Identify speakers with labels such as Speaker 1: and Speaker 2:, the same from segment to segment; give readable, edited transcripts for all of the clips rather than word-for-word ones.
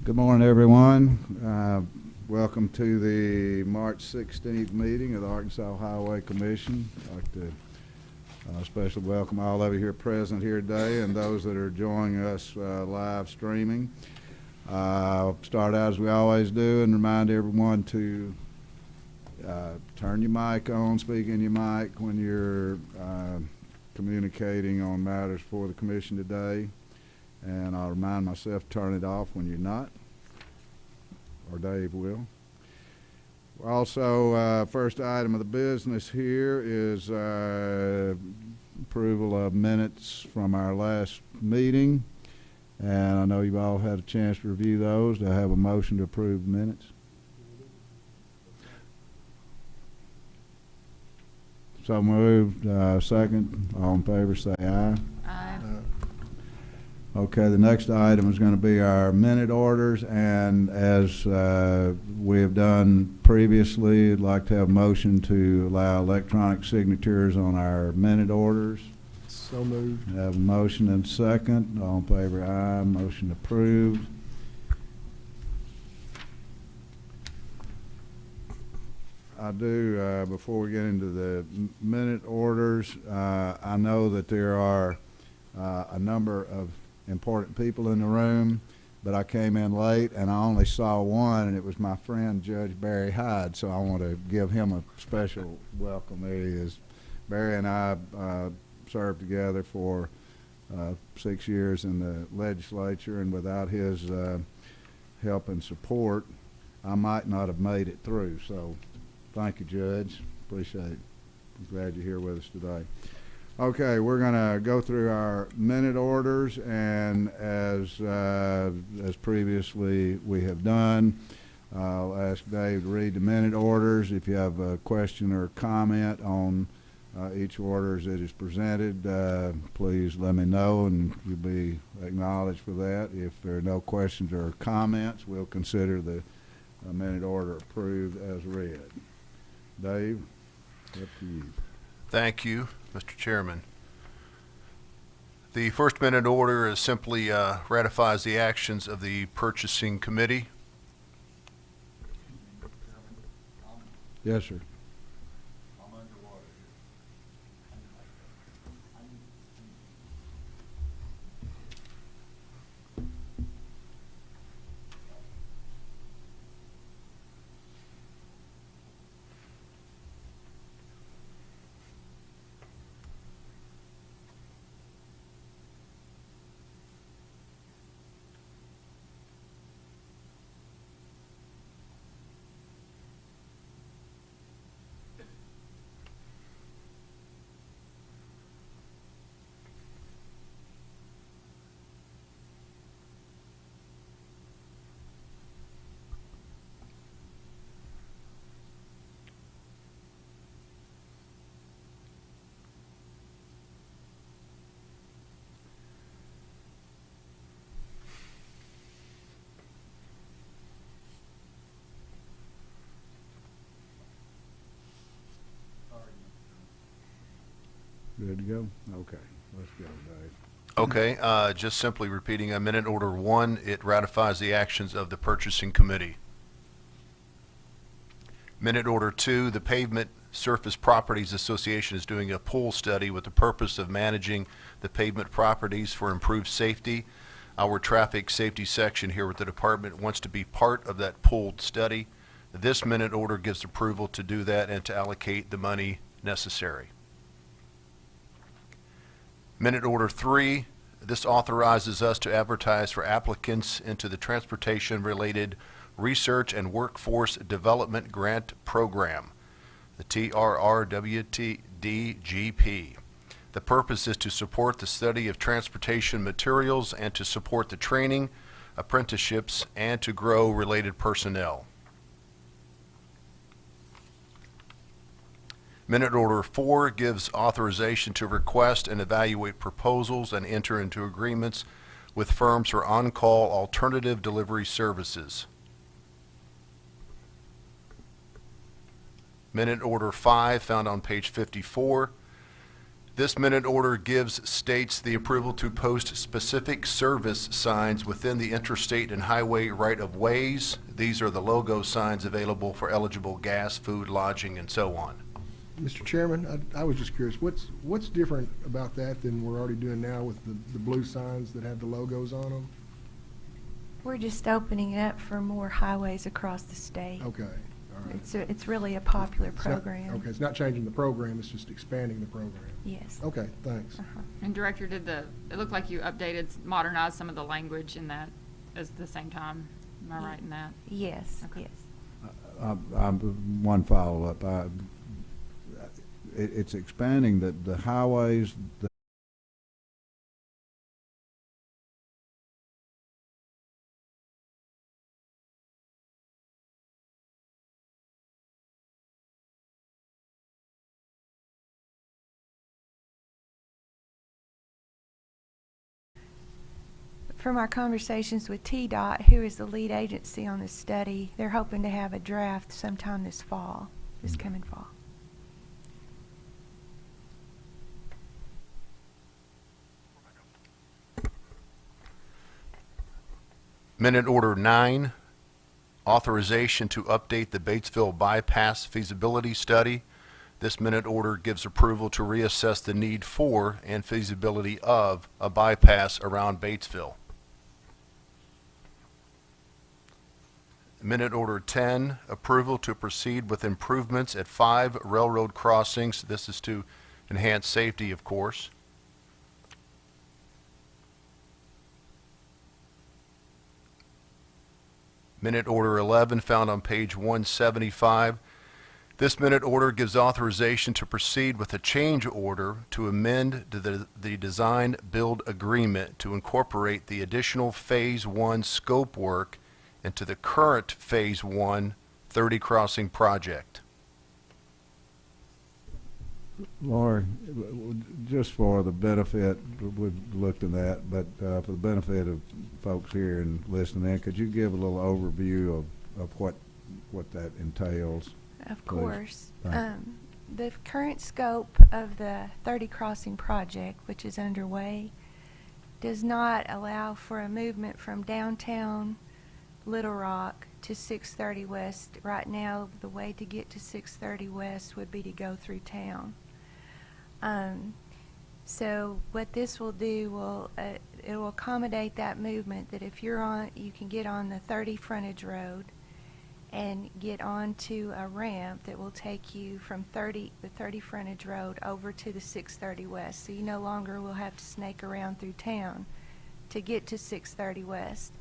Speaker 1: Good morning, everyone. Welcome to the March 16th meeting of the Arkansas Highway Commission. I'd like to especially welcome all of you here present here today and those that are joining us live streaming. Start out as we always do and remind everyone to turn your mic on, speak in your mic when you're communicating on matters for the commission today. And I'll remind myself to turn it off when you're not, or Dave will. Also, first item of the business here is approval of minutes from our last meeting. And I know you've all had a chance to review those. Do I have a motion to approve the minutes? So moved. Second. All in favor say aye.
Speaker 2: Aye.
Speaker 1: Okay, the next item is going to be our minute orders, and as we have done previously, I'd like to have a motion to allow electronic signatures on our minute orders.
Speaker 3: So moved.
Speaker 1: I have a motion and second. All in favor, aye. Motion approved. I do, before we get into the minute orders, I know that there are a number of important people in the room, but I came in late and I only saw one, and it was my friend Judge Barry Hyde, so I want to give him a special welcome. There he is. Barry and I served together for 6 years in the legislature, and without his help and support, I might not have made it through. So thank you, Judge. Appreciate it. I'm glad you're here with us today. Okay, we're going to go through our minute orders, and as previously we have done, I'll ask Dave to read the minute orders. If you have a question or comment on each order as it is presented, please let me know, and you'll be acknowledged for that. If there are no questions or comments, we'll consider the minute order approved as read. Dave, up to you.
Speaker 4: Thank you, Mr. Chairman. The first minute order is simply ratifies the actions of the purchasing committee.
Speaker 1: Yes, sir. Good to go? Okay, let's go, Dave.
Speaker 4: Okay, just simply repeating minute order 1, it ratifies the actions of the purchasing committee. Minute order 2, the Pavement Surface Properties Association is doing a pool study with the purpose of managing the pavement properties for improved safety. Our traffic safety section here with the department wants to be part of that pooled study. This minute order gives approval to do that and to allocate the money necessary. Minute order 3, this authorizes us to advertise for applicants into the Transportation-Related Research and Workforce Development Grant Program, the TRRWTDGP. The purpose is to support the study of transportation materials and to support the training, apprenticeships, and to grow related personnel. Minute order 4 gives authorization to request and evaluate proposals and enter into agreements with firms for on-call alternative delivery services. Minute order 5, found on page 54, This minute order gives states the approval to post specific service signs within the interstate and highway right-of-ways. These are the logo signs available for eligible gas, food, lodging, and so on.
Speaker 2: Mr. Chairman, I was just curious, what's different about that than we're already doing now with the blue signs that have the logos on them?
Speaker 3: We're just opening it up for more highways across the state.
Speaker 2: Okay, all right.
Speaker 3: It's really a popular
Speaker 2: It's not-
Speaker 3: program.
Speaker 2: Okay, it's not changing the program, it's just expanding the program.
Speaker 3: Yes.
Speaker 2: Okay, thanks.
Speaker 3: Uh-huh.
Speaker 5: And Director, it looked like you updated, modernized some of the language in that at the same time. Am I right in that?
Speaker 3: Yes,
Speaker 5: Okay.
Speaker 3: yes.
Speaker 1: One follow-up. It's expanding the highways.
Speaker 3: From our conversations with TDOT, who is the lead agency on this study, they're hoping to have a draft sometime this fall, this coming fall.
Speaker 4: Minute Order 9, authorization to update the Batesville bypass feasibility study. This minute order gives approval to reassess the need for and feasibility of a bypass around Batesville. Minute Order 10, approval to proceed with improvements at 5 railroad crossings. This is to enhance safety, of course. Minute Order 11, found on page 175. This minute order gives authorization to proceed with a change order to amend the design build agreement to incorporate the additional Phase 1 scope work into the current Phase 1 30 crossing project.
Speaker 1: Lori, just for the benefit, we've looked at that, but for the benefit of folks here and listening in, could you give a little overview of what that entails?
Speaker 3: Of
Speaker 1: Please.
Speaker 3: course.
Speaker 1: Thank
Speaker 3: The current scope of the 30 crossing project, which is underway, does not allow for a movement from downtown Little Rock to 630 West. Right now, the way to get to 630 West would be to go through town. So what this will do it will accommodate that movement, that if you're on, you can get on the 30 frontage road and get onto a ramp that will take you from the 30 frontage road over to the 630 West. So you no longer will have to snake around through town to get to 630 West.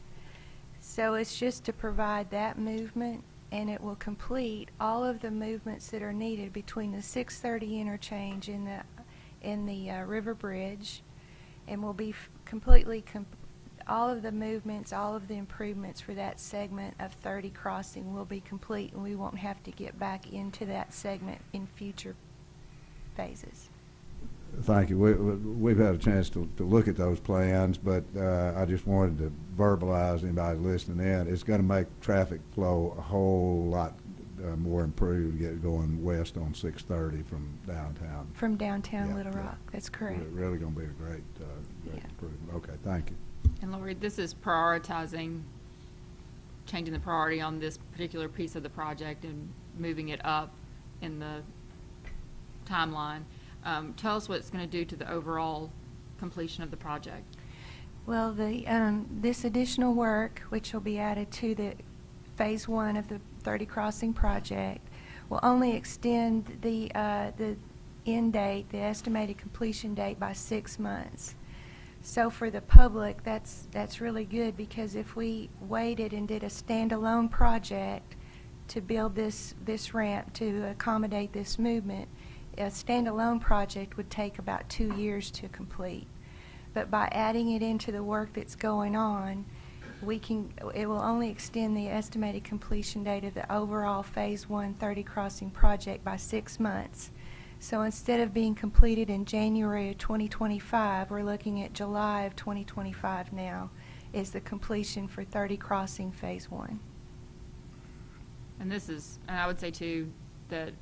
Speaker 3: So it's just to provide that movement, and it will complete all of the movements that are needed between the 630 interchange in the River Bridge, and will be completely all of the movements, all of the improvements for that segment of 30 crossing will be complete, and we won't have to get back into that segment in future phases.
Speaker 1: Thank you. We've had a chance to look at those plans, but I just wanted to verbalize anybody listening in. It's going to make traffic flow a whole lot more improved going west on 630 from downtown.
Speaker 3: From downtown
Speaker 1: Yeah,
Speaker 3: Little
Speaker 1: yeah.
Speaker 3: Rock, that's correct.
Speaker 1: Really going to be a great
Speaker 3: Yeah.
Speaker 1: improvement. Okay, thank you.
Speaker 5: And Lori, this is prioritizing, changing the priority on this particular piece of the project and moving it up in the timeline. Tell us what it's going to do to the overall completion of the project.
Speaker 3: Well, this additional work, which will be added to the Phase 1 of the 30 crossing project, will only extend the end date, the estimated completion date, by 6 months. So for the public, that's really good, because if we waited and did a standalone project to build this ramp to accommodate this movement, a standalone project would take about 2 years to complete. But by adding it into the work that's going on, it will only extend the estimated completion date of the overall Phase 1 30 crossing project by 6 months. So instead of being completed in January of 2025, we're looking at July of 2025 now is the completion for 30 crossing Phase 1.
Speaker 5: And I would say too, that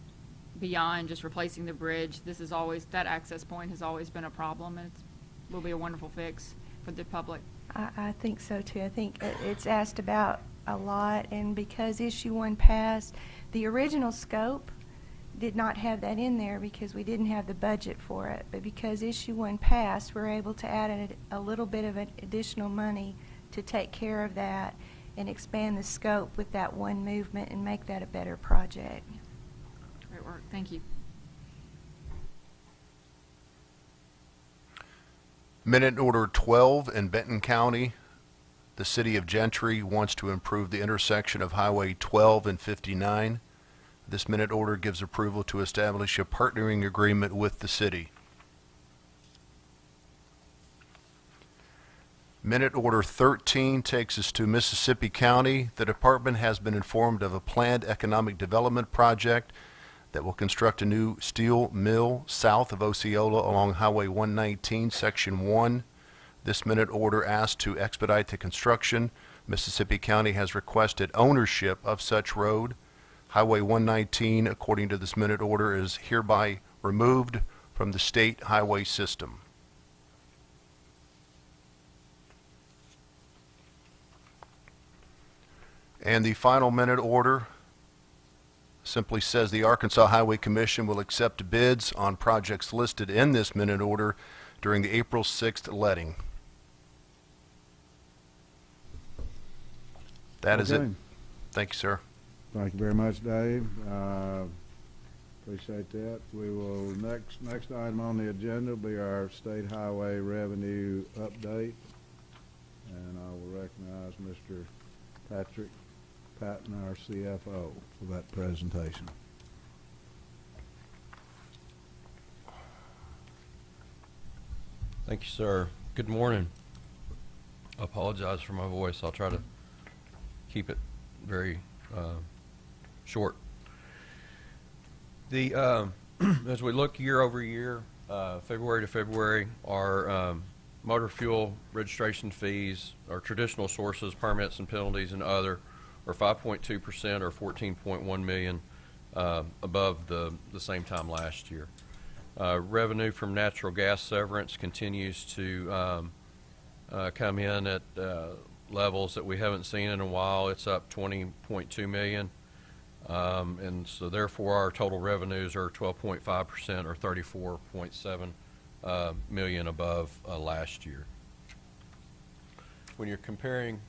Speaker 5: beyond just replacing the bridge, this is always, that access point has always been a problem, and it will be a wonderful fix for the public.
Speaker 3: I think so too. I think it's asked about a lot, and because issue 1 passed, the original scope did not have that in there because we didn't have the budget for it. But because issue 1 passed, we're able to add a little bit of additional money to take care of that and expand the scope with that one movement and make that a better project.
Speaker 5: Great work. Thank you.
Speaker 4: Minute Order 12 in Benton County. The City of Gentry wants to improve the intersection of Highway 12 and 59. This minute order gives approval to establish a partnering agreement with the city. Minute Order 13 takes us to Mississippi County. The department has been informed of a planned economic development project that will construct a new steel mill south of Osceola along Highway 119, Section 1. This minute order asks to expedite the construction. Mississippi County has requested ownership of such road. Highway 119, according to this minute order, is hereby removed from the state highway system. And the final minute order simply says the Arkansas Highway Commission will accept bids on projects listed in this minute order during the April 6th letting. That is it.
Speaker 1: Okay.
Speaker 4: Thank you, sir.
Speaker 1: Thank you very much, Dave. Appreciate that. We will, next item on the agenda will be our state highway revenue update. And I will recognize Mr. Patrick Patton, our CFO, for that presentation.
Speaker 6: Thank you, sir. Good morning. I apologize for my voice. I'll try to keep it very short. As we look year over year, February to February, our motor fuel registration fees, our traditional sources, permits and penalties and other, are 5.2% or $14.1 million above the same time last year. Revenue from natural gas severance continues to come in at levels that we haven't seen in a while. It's up $20.2 million. And so therefore our total revenues are 12.5% or $34.7 million above last year. When you're comparing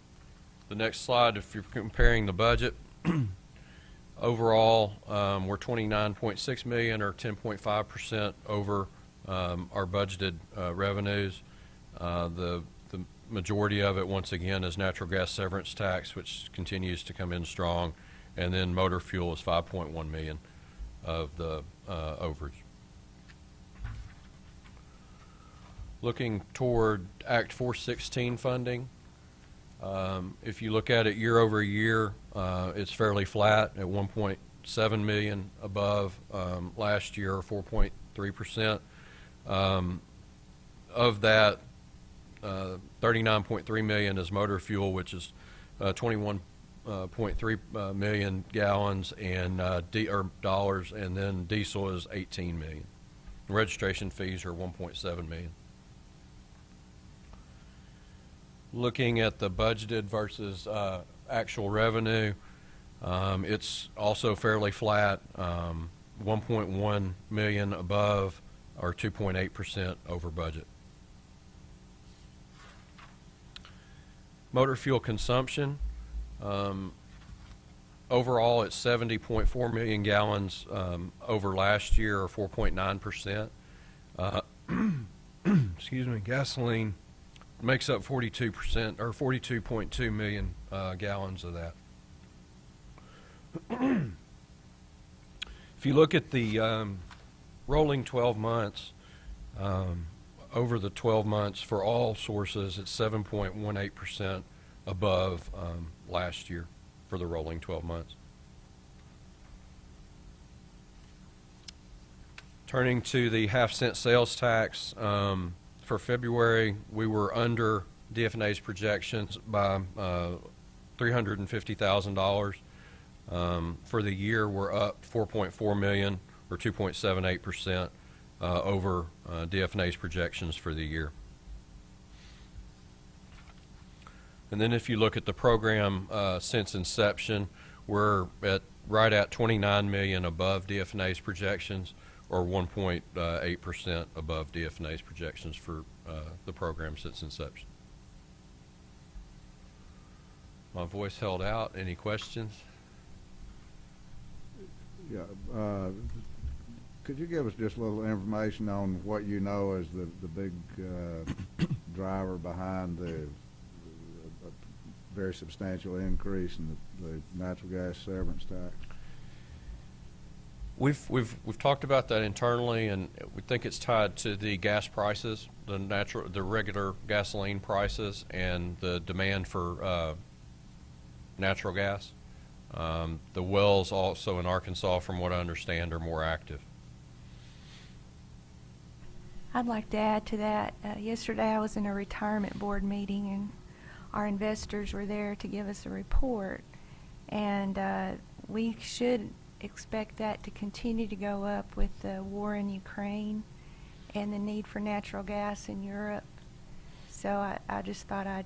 Speaker 6: the next slide, if you're comparing the budget, overall we're $29.6 million or 10.5% over our budgeted revenues. The majority of it, once again, is natural gas severance tax, which continues to come in strong. And then motor fuel is $5.1 million of the overage. Looking toward Act 416 funding, if you look at it year over year, it's fairly flat at $1.7 million above last year, or 4.3%. Of that, $39.3 million is motor fuel, which is 21.3 million gallons and dollars, and then diesel is 18 million. Registration fees are 1.7 million. Looking at the budgeted versus actual revenue, it's also fairly flat, 1.1 million above or 2.8% over budget. Motor fuel consumption, overall it's 70.4 million gallons over last year, or 4.9%. Excuse me, gasoline makes up 42% or 42.2 million gallons of that. If you look at the rolling 12 months, over the 12 months for all sources, it's 7.18% above last year for the rolling 12 months. Turning to the half-cent sales tax, for February we were under DFNA's projections by $350,000. For the year we're up $4.4 million or 2.78% over DFNA's projections for the year. And then if you look at the program since inception, we're right at $29 million above DFNA's projections, or 1.8% above DFNA's projections for the program since inception. My voice held out. Any questions?
Speaker 1: Yeah, could you give us just a little information on what you know as the big driver behind the very substantial increase in the natural gas severance tax?
Speaker 6: We've talked about that internally, and we think it's tied to the gas prices, the regular gasoline prices, and the demand for natural gas. The wells also in Arkansas, from what I understand, are more active.
Speaker 3: I'd like to add to that. Yesterday I was in a retirement board meeting, and our investors were there to give us a report, and we should expect that to continue to go up with the war in Ukraine and the need for natural gas in Europe. So I just thought I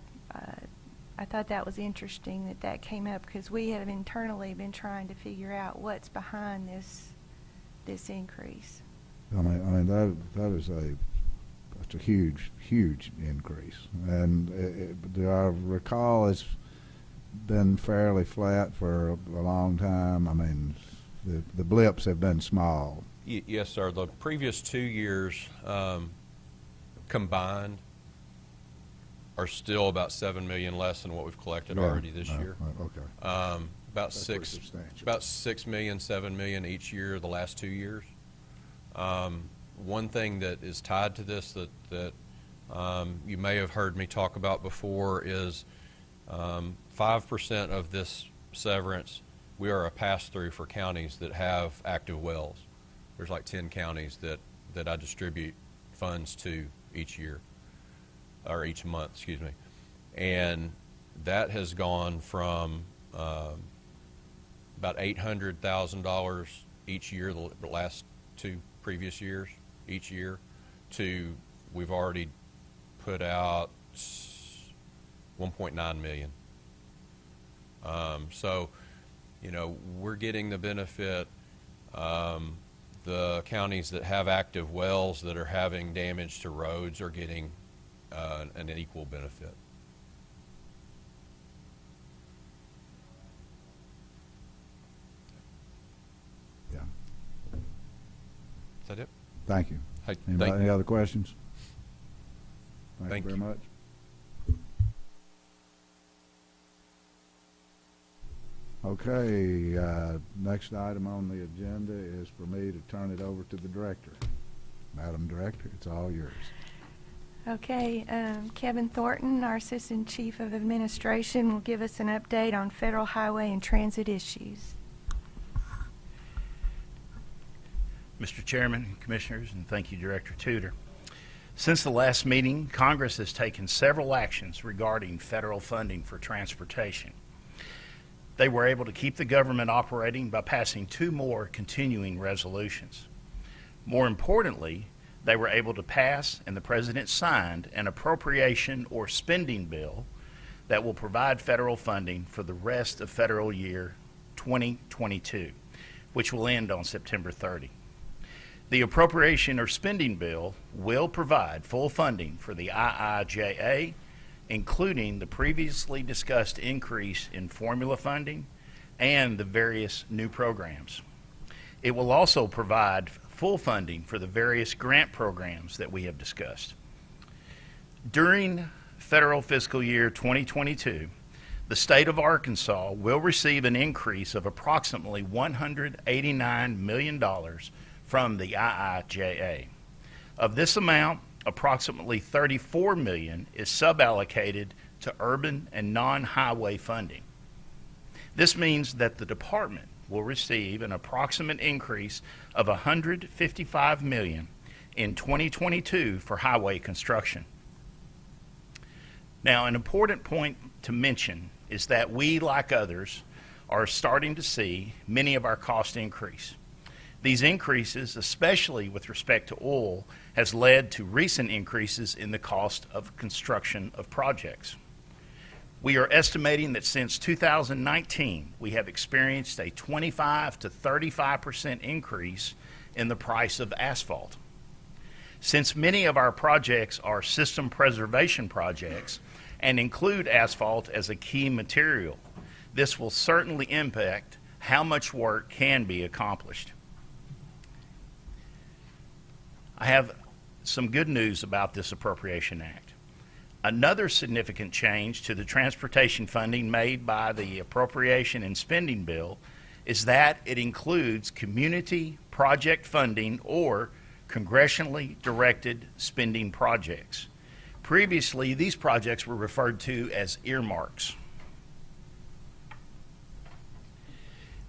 Speaker 3: thought that was interesting that came up, because we have internally been trying to figure out what's behind this increase.
Speaker 1: I mean that is that's a huge increase, and do I recall it's been fairly flat for a long time? I mean, the blips have been small.
Speaker 6: Yes, sir. The previous 2 years combined are still about $7 million less than what we've collected already this year.
Speaker 1: Okay.
Speaker 6: About
Speaker 1: That's pretty
Speaker 6: six,
Speaker 1: substantial.
Speaker 6: about $6 million, $7 million each year the last 2 years. One thing that is tied to this that you may have heard me talk about before is 5% of this severance, we are a pass-through for counties that have active wells. There's like 10 counties that I distribute funds to each year, or each month, excuse me. And that has gone from about $800,000 each year, the last 2 previous years, each year, to we've already put out 1.9 million. So, you know, we're getting the benefit. The counties that have active wells that are having damage to roads are getting an equal benefit.
Speaker 1: Yeah.
Speaker 6: Is that it?
Speaker 1: Thank you.
Speaker 6: Hey,
Speaker 1: Anybody,
Speaker 6: thank
Speaker 1: any
Speaker 6: you.
Speaker 1: other questions?
Speaker 6: Thank
Speaker 1: you very
Speaker 6: you.
Speaker 1: much. Okay, next item on the agenda is for me to turn it over to the director. Madam Director, it's all yours.
Speaker 3: Okay, Kevin Thornton, our Assistant Chief of Administration, will give us an update on federal highway and transit issues.
Speaker 7: Mr. Chairman, Commissioners, and thank you, Director Tudor. Since the last meeting, Congress has taken several actions regarding federal funding for transportation. They were able to keep the government operating by passing 2 more continuing resolutions. More importantly, they were able to pass, and the President signed, an appropriation or spending bill that will provide federal funding for the rest of federal year 2022, which will end on September 30. The appropriation or spending bill will provide full funding for the IIJA, including the previously discussed increase in formula funding and the various new programs. It will also provide full funding for the various grant programs that we have discussed. During federal fiscal year 2022, the state of Arkansas will receive an increase of approximately $189 million from the IIJA. Of this amount, approximately $34 million is suballocated to urban and non-highway funding. This means that the department will receive an approximate increase of $155 million in 2022 for highway construction. Now, an important point to mention is that we, like others, are starting to see many of our costs increase. These increases, especially with respect to oil, has led to recent increases in the cost of construction of projects. We are estimating that since 2019, we have experienced a 25 to 35% increase in the price of asphalt. Since many of our projects are system preservation projects and include asphalt as a key material, this will certainly impact how much work can be accomplished. I have some good news about this Appropriation Act. Another significant change to the transportation funding made by the Appropriation and Spending Bill is that it includes community project funding or congressionally directed spending projects. Previously, these projects were referred to as earmarks.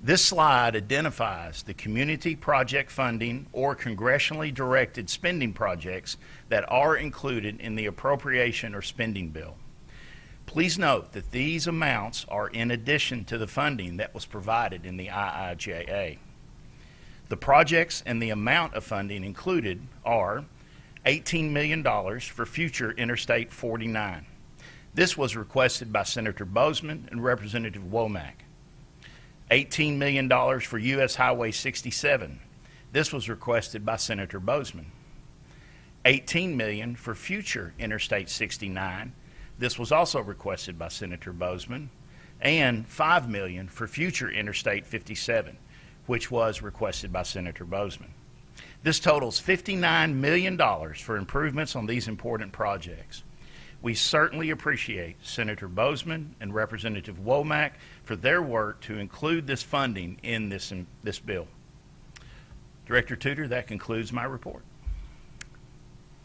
Speaker 7: This slide identifies the community project funding or congressionally directed spending projects that are included in the appropriation or spending bill. Please note that these amounts are in addition to the funding that was provided in the IIJA. The projects and the amount of funding included are $18 million for future Interstate 49. This was requested by Senator Bozeman and Representative Womack. $18 million for U.S. Highway 67. This was requested by Senator Bozeman. $18 million for future Interstate 69. This was also requested by Senator Bozeman. And $5 million for future Interstate 57, which was requested by Senator Bozeman. This totals $59 million for improvements on these important projects. We certainly appreciate Senator Bozeman and Representative Womack for their work to include this funding in this bill. Director Tudor, that concludes my report.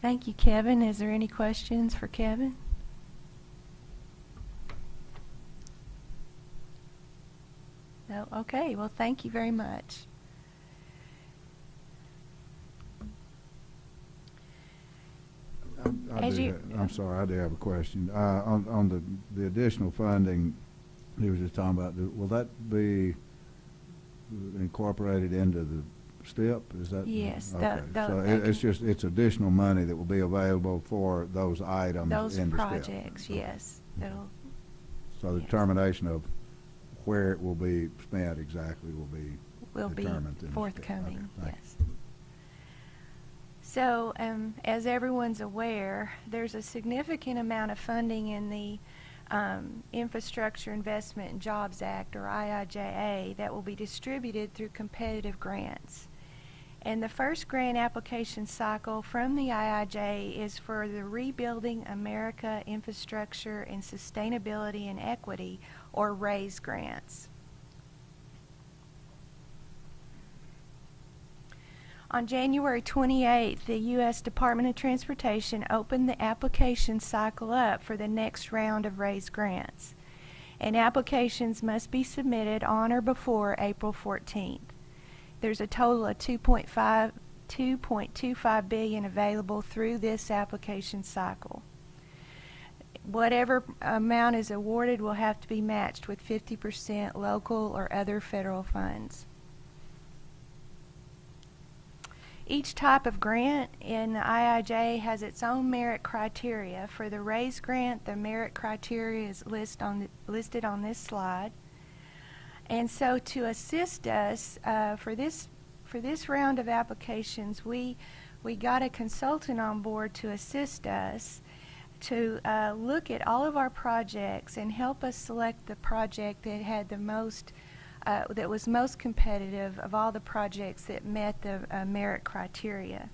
Speaker 3: Thank you, Kevin. Is there any questions for Kevin? No? Okay. Well, thank you very much.
Speaker 1: I'm sorry, I do have a question. On the additional funding he was just talking about, will that be incorporated into the STIP? Is that?
Speaker 3: Yes.
Speaker 1: Okay. It's additional money that will be available for those items
Speaker 3: those
Speaker 1: in the STIP.
Speaker 3: projects, yes.
Speaker 1: So the determination of where it will be spent exactly will be determined in the STIP.
Speaker 3: Forthcoming,
Speaker 1: Okay,
Speaker 3: yes. So, as everyone's aware, there's a significant amount of funding in the Infrastructure Investment and Jobs Act, or IIJA, that will be distributed through competitive grants. And the first grant application cycle from the IIJA is for the Rebuilding America Infrastructure and Sustainability and Equity, or RAISE grants. On January 28th, the U.S. Department of Transportation opened the application cycle up for the next round of RAISE grants, and applications must be submitted on or before April 14th. There's a total of $2.25 billion available through this application cycle. Whatever amount is awarded will have to be matched with 50% local or other federal funds. Each type of grant in the IIJ has its own merit criteria. For the RAISE grant, the merit criteria is listed on this slide. And so to assist us for this round of applications, we got a consultant on board to assist us to look at all of our projects and help us select the project that had the most that was most competitive of all the projects that met the merit criteria.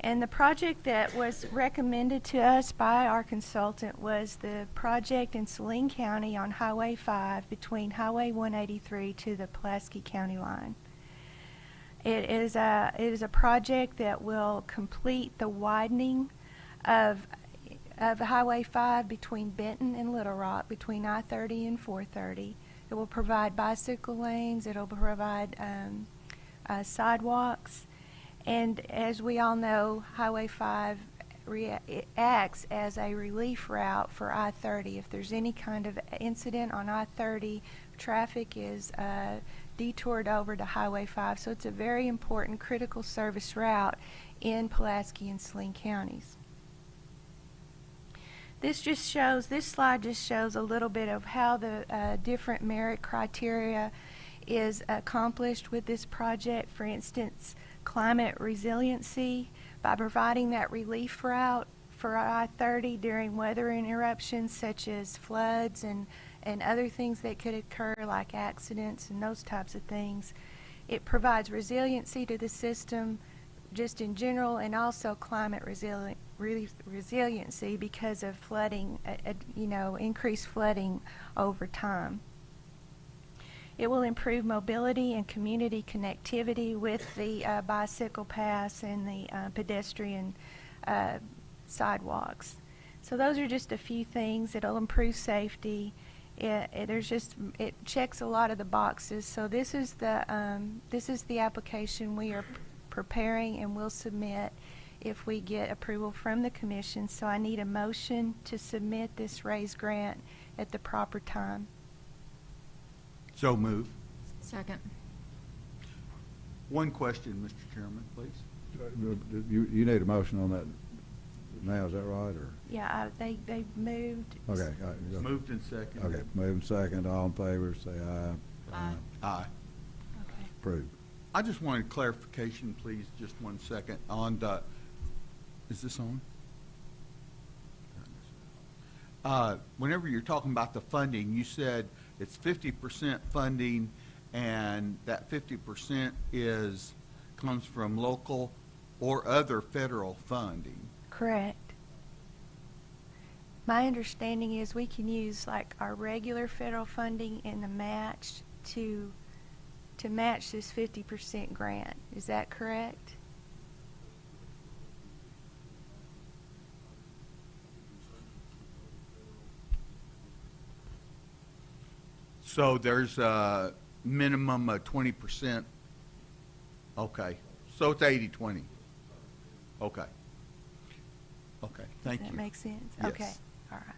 Speaker 3: And the project that was recommended to us by our consultant was the project in Saline County on Highway 5 between Highway 183 to the Pulaski County line. It is a project that will complete the widening of Highway 5 between Benton and Little Rock, between I-30 and 430. It will provide bicycle lanes. It will provide sidewalks. And as we all know, Highway 5 acts as a relief route for I-30. If there's any kind of incident on I-30, traffic is detoured over to Highway 5. So it's a very important critical service route in Pulaski and Saline counties. This slide just shows a little bit of how the different merit criteria is accomplished with this project. For instance, climate resiliency, by providing that relief route for I-30 during weather interruptions such as floods and other things that could occur like accidents and those types of things. It provides resiliency to the system just in general, and also climate resiliency because of flooding, increased flooding over time. It will improve mobility and community connectivity with the bicycle paths and the pedestrian sidewalks. So those are just a few things. It'll improve safety. It checks a lot of the boxes. So this is the application we are preparing and will submit if we get approval from the commission. So I need a motion to submit this raised grant at the proper time.
Speaker 8: So move.
Speaker 5: Second.
Speaker 8: One question, Mr. Chairman, please.
Speaker 1: You need a motion on that now, is that right, or?
Speaker 3: Yeah, they moved.
Speaker 1: Okay. All right, go.
Speaker 8: Moved and seconded.
Speaker 1: Okay, moving second, all in favor, say aye.
Speaker 5: Aye.
Speaker 8: Aye.
Speaker 3: Okay.
Speaker 1: Approved.
Speaker 8: I just wanted clarification, please, just 1 second, on the, is this on? Whenever you're talking about the funding, you said it's 50% funding, and that 50% comes from local or other federal funding.
Speaker 3: Correct. My understanding is we can use like our regular federal funding and the match to match this 50% grant. Is that correct?
Speaker 8: So there's a minimum of 20%. Okay. So it's 80-20. Okay. Okay, thank you.
Speaker 3: Does that make sense?
Speaker 8: Yes.
Speaker 3: Okay. All right.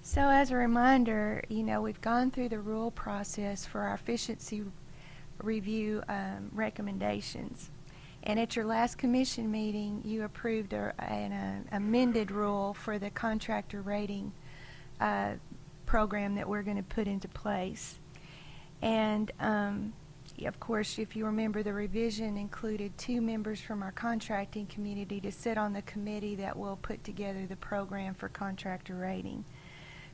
Speaker 3: So as a reminder, we've gone through the rule process for our efficiency review recommendations. And at your last commission meeting, you approved an amended rule for the contractor rating program that we're going to put into place. And of course, if you remember, the revision included 2 members from our contracting community to sit on the committee that will put together the program for contractor rating.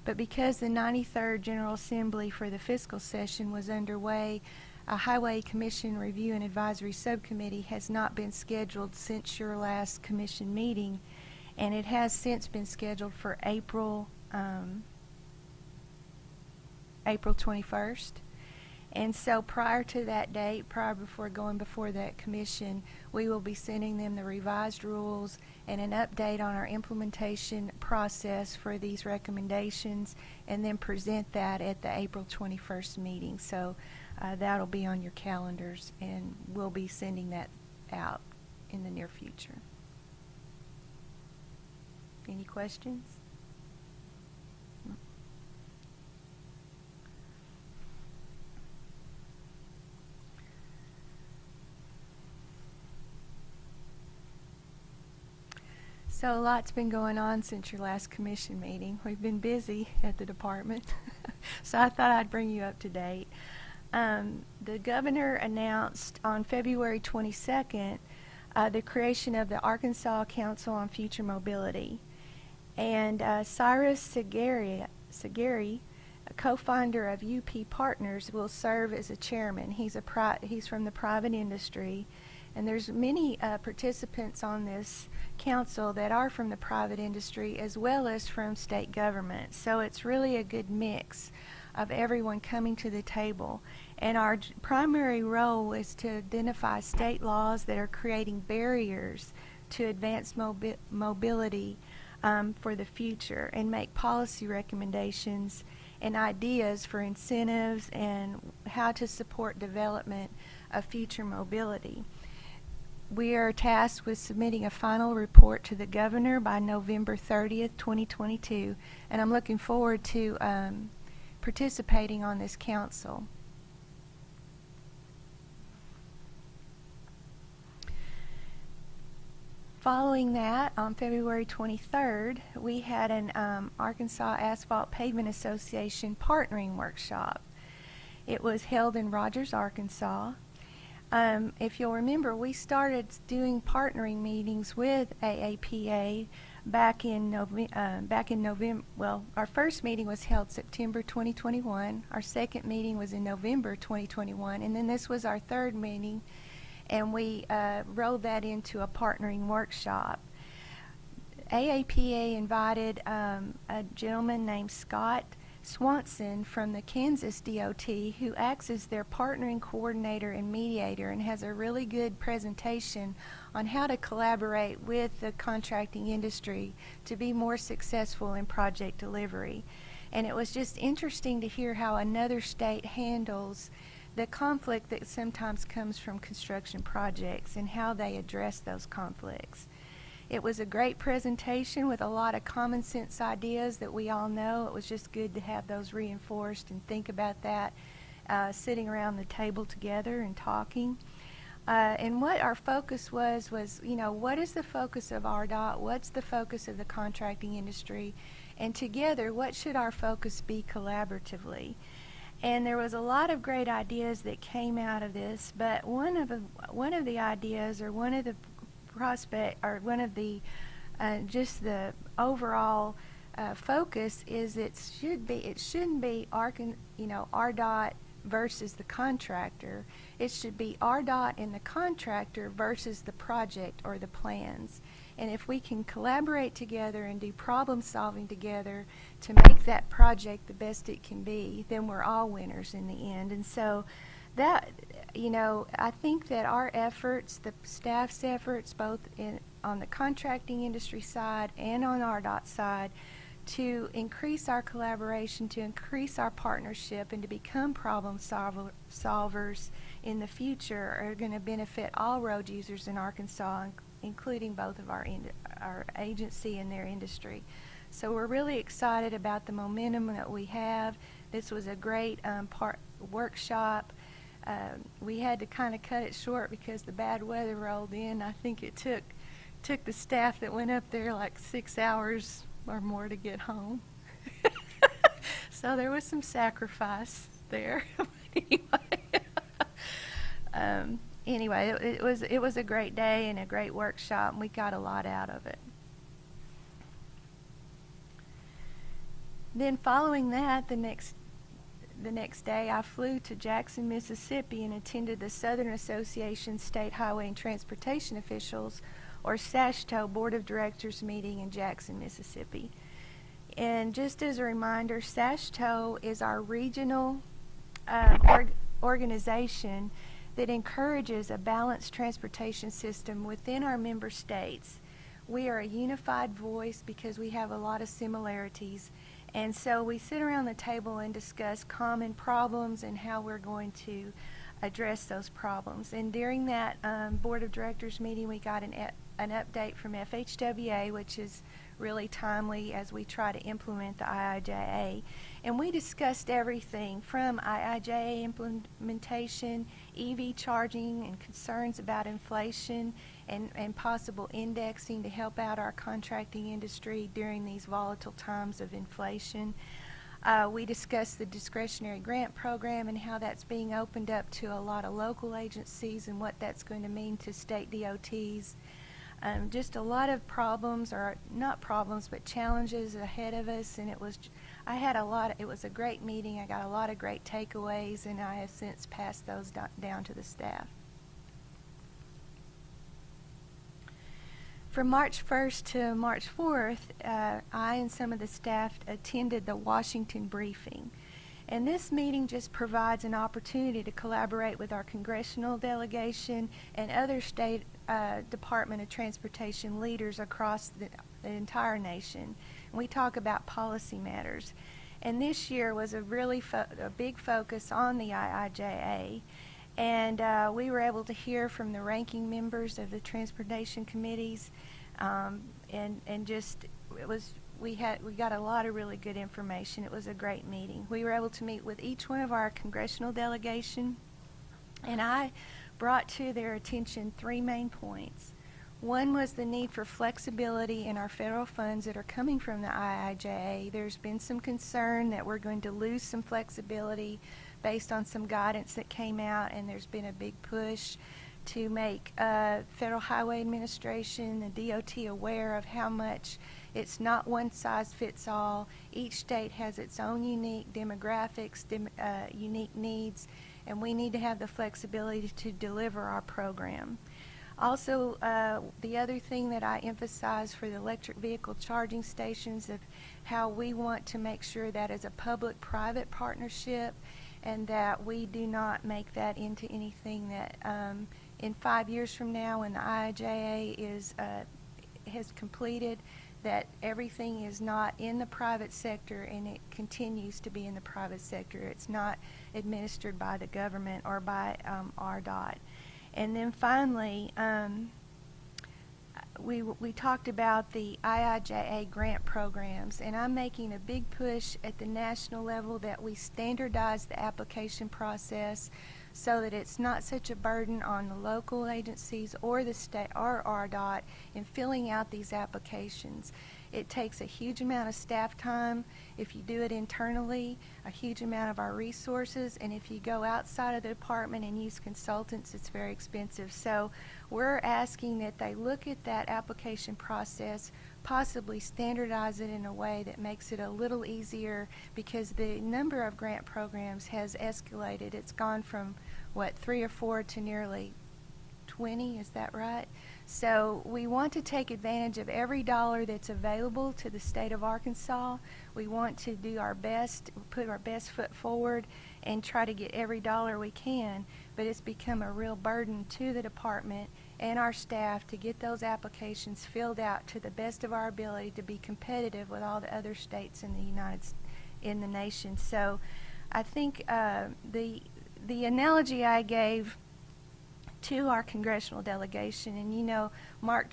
Speaker 3: But because the 93rd General Assembly for the fiscal session was underway, a Highway Commission Review and Advisory Subcommittee has not been scheduled since your last commission meeting, and it has since been scheduled for April 21st. And so prior to that date, before going before that commission, we will be sending them the revised rules and an update on our implementation process for these recommendations, and then present that at the April 21st meeting. So that'll be on your calendars, and we'll be sending that out in the near future. Any questions? So a lot's been going on since your last commission meeting. We've been busy at the department, so I thought I'd bring you up to date. The governor announced on February 22nd the creation of the Arkansas Council on Future Mobility. And Cyrus Segeri, a co-founder of UP Partners, will serve as a chairman. He's from the private industry, and there's many participants on this council that are from the private industry as well as from state government. So it's really a good mix of everyone coming to the table. And our primary role is to identify state laws that are creating barriers to advanced mobility for the future, and make policy recommendations and ideas for incentives and how to support development of future mobility. we are tasked with submitting a final report to the governor by November 30th, 2022, and I'm looking forward to participating on this council. Following that, on February 23rd, we had an Arkansas Asphalt Pavement Association partnering workshop. It was held in Rogers, Arkansas. If you'll remember, we started doing partnering meetings with AAPA back in November. Well, our first meeting was held September 2021. Our second meeting was in November 2021, and then this was our third meeting, and we rolled that into a partnering workshop. AAPA invited a gentleman named Scott Swanson from the Kansas DOT, who acts as their partnering coordinator and mediator and has a really good presentation on how to collaborate with the contracting industry to be more successful in project delivery. And it was just interesting to hear how another state handles the conflict that sometimes comes from construction projects and how they address those conflicts. It was a great presentation with a lot of common sense ideas that we all know. It was just good to have those reinforced and think about that sitting around the table together and talking. And what our focus was, you know, what is the focus of RDOT? What's the focus of the contracting industry? And together, what should our focus be collaboratively? And there was a lot of great ideas that came out of this, but one of the ideas, or one of the prospect, or one of the just the overall focus is it shouldn't be RDOT versus the contractor. It should be RDOT and the contractor versus the project or the plans. And if we can collaborate together and do problem solving together to make that project the best it can be, then we're all winners in the end. And so that, you know, I think that our efforts, the staff's efforts, both on the contracting industry side and on RDOT side, to increase our collaboration, to increase our partnership, and to become problem solvers in the future are going to benefit all road users in Arkansas, including both of our agency and their industry. So we're really excited about the momentum that we have. This was a great workshop. We had to kind of cut it short because the bad weather rolled in. I think it took the staff that went up there like 6 hours or more to get home. So there was some sacrifice there. Anyway, it was a great day and a great workshop, and we got a lot out of it. Then following that, the next day, I flew to Jackson, Mississippi, and attended the Southern Association State Highway and Transportation Officials, or SASHTO, Board of Directors meeting in Jackson, Mississippi. And just as a reminder, SASHTO is our regional organization that encourages a balanced transportation system within our member states. We are a unified voice because we have a lot of similarities. And so we sit around the table and discuss common problems and how we're going to address those problems. And during that Board of Directors meeting, we got an update from FHWA, which is really timely as we try to implement the IIJA. And we discussed everything from IIJA implementation, EV charging, and concerns about inflation and possible indexing to help out our contracting industry during these volatile times of inflation. We discussed the discretionary grant program and how that's being opened up to a lot of local agencies and what that's going to mean to state DOTs. Just a lot of problems, or not problems, but challenges ahead of us, and it was a great meeting. I got a lot of great takeaways, and I have since passed those down to the staff. From March 1st to March 4th, I and some of the staff attended the Washington briefing. And this meeting just provides an opportunity to collaborate with our congressional delegation and other state Department of Transportation leaders across the entire nation. And we talk about policy matters. And this year was a really a big focus on the IIJA. And we were able to hear from the ranking members of the transportation committees, and just we got a lot of really good information. It was a great meeting. We were able to meet with each one of our congressional delegation, and I brought to their attention 3 main points. One was the need for flexibility in our federal funds that are coming from the IIJA. There's been some concern that we're going to lose some flexibility based on some guidance that came out, and there's been a big push to make Federal Highway Administration, the DOT, aware of how much it's not one size fits all. Each state has its own unique demographics, unique needs, and we need to have the flexibility to deliver our program. Also, the other thing that I emphasize for the electric vehicle charging stations of how we want to make sure that is a public-private partnership, and that we do not make that into anything that in 5 years from now, when the IIJA has completed, that everything is not in the private sector and it continues to be in the private sector. It's not administered by the government or by RDOT. And then finally, we talked about the IIJA grant programs, and I'm making a big push at the national level that we standardize the application process so that it's not such a burden on the local agencies or the state or RDOT in filling out these applications. It takes a huge amount of staff time if you do it internally, a huge amount of our resources, and if you go outside of the department and use consultants, it's very expensive. So we're asking that they look at that application process, possibly standardize it in a way that makes it a little easier, because the number of grant programs has escalated. It's gone from, 3 or 4 to nearly 20, is that right? So we want to take advantage of every dollar that's available to the state of Arkansas. We want to do our best, put our best foot forward and try to get every dollar we can, but it's become a real burden to the department and our staff to get those applications filled out to the best of our ability to be competitive with all the other states in the nation. So I think the analogy I gave to our congressional delegation, and you know, Mark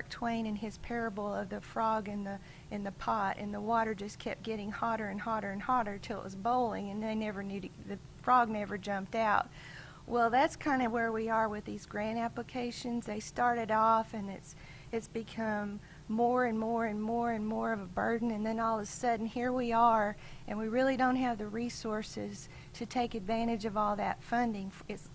Speaker 3: Twain and his parable of the frog in the pot, and the water just kept getting hotter and hotter and hotter till it was boiling, and the frog never jumped out. Well, that's kind of where we are with these grant applications. They started off, and it's become more and more and more and more of a burden, and then all of a sudden here we are, and we really don't have the resources to take advantage of all that funding.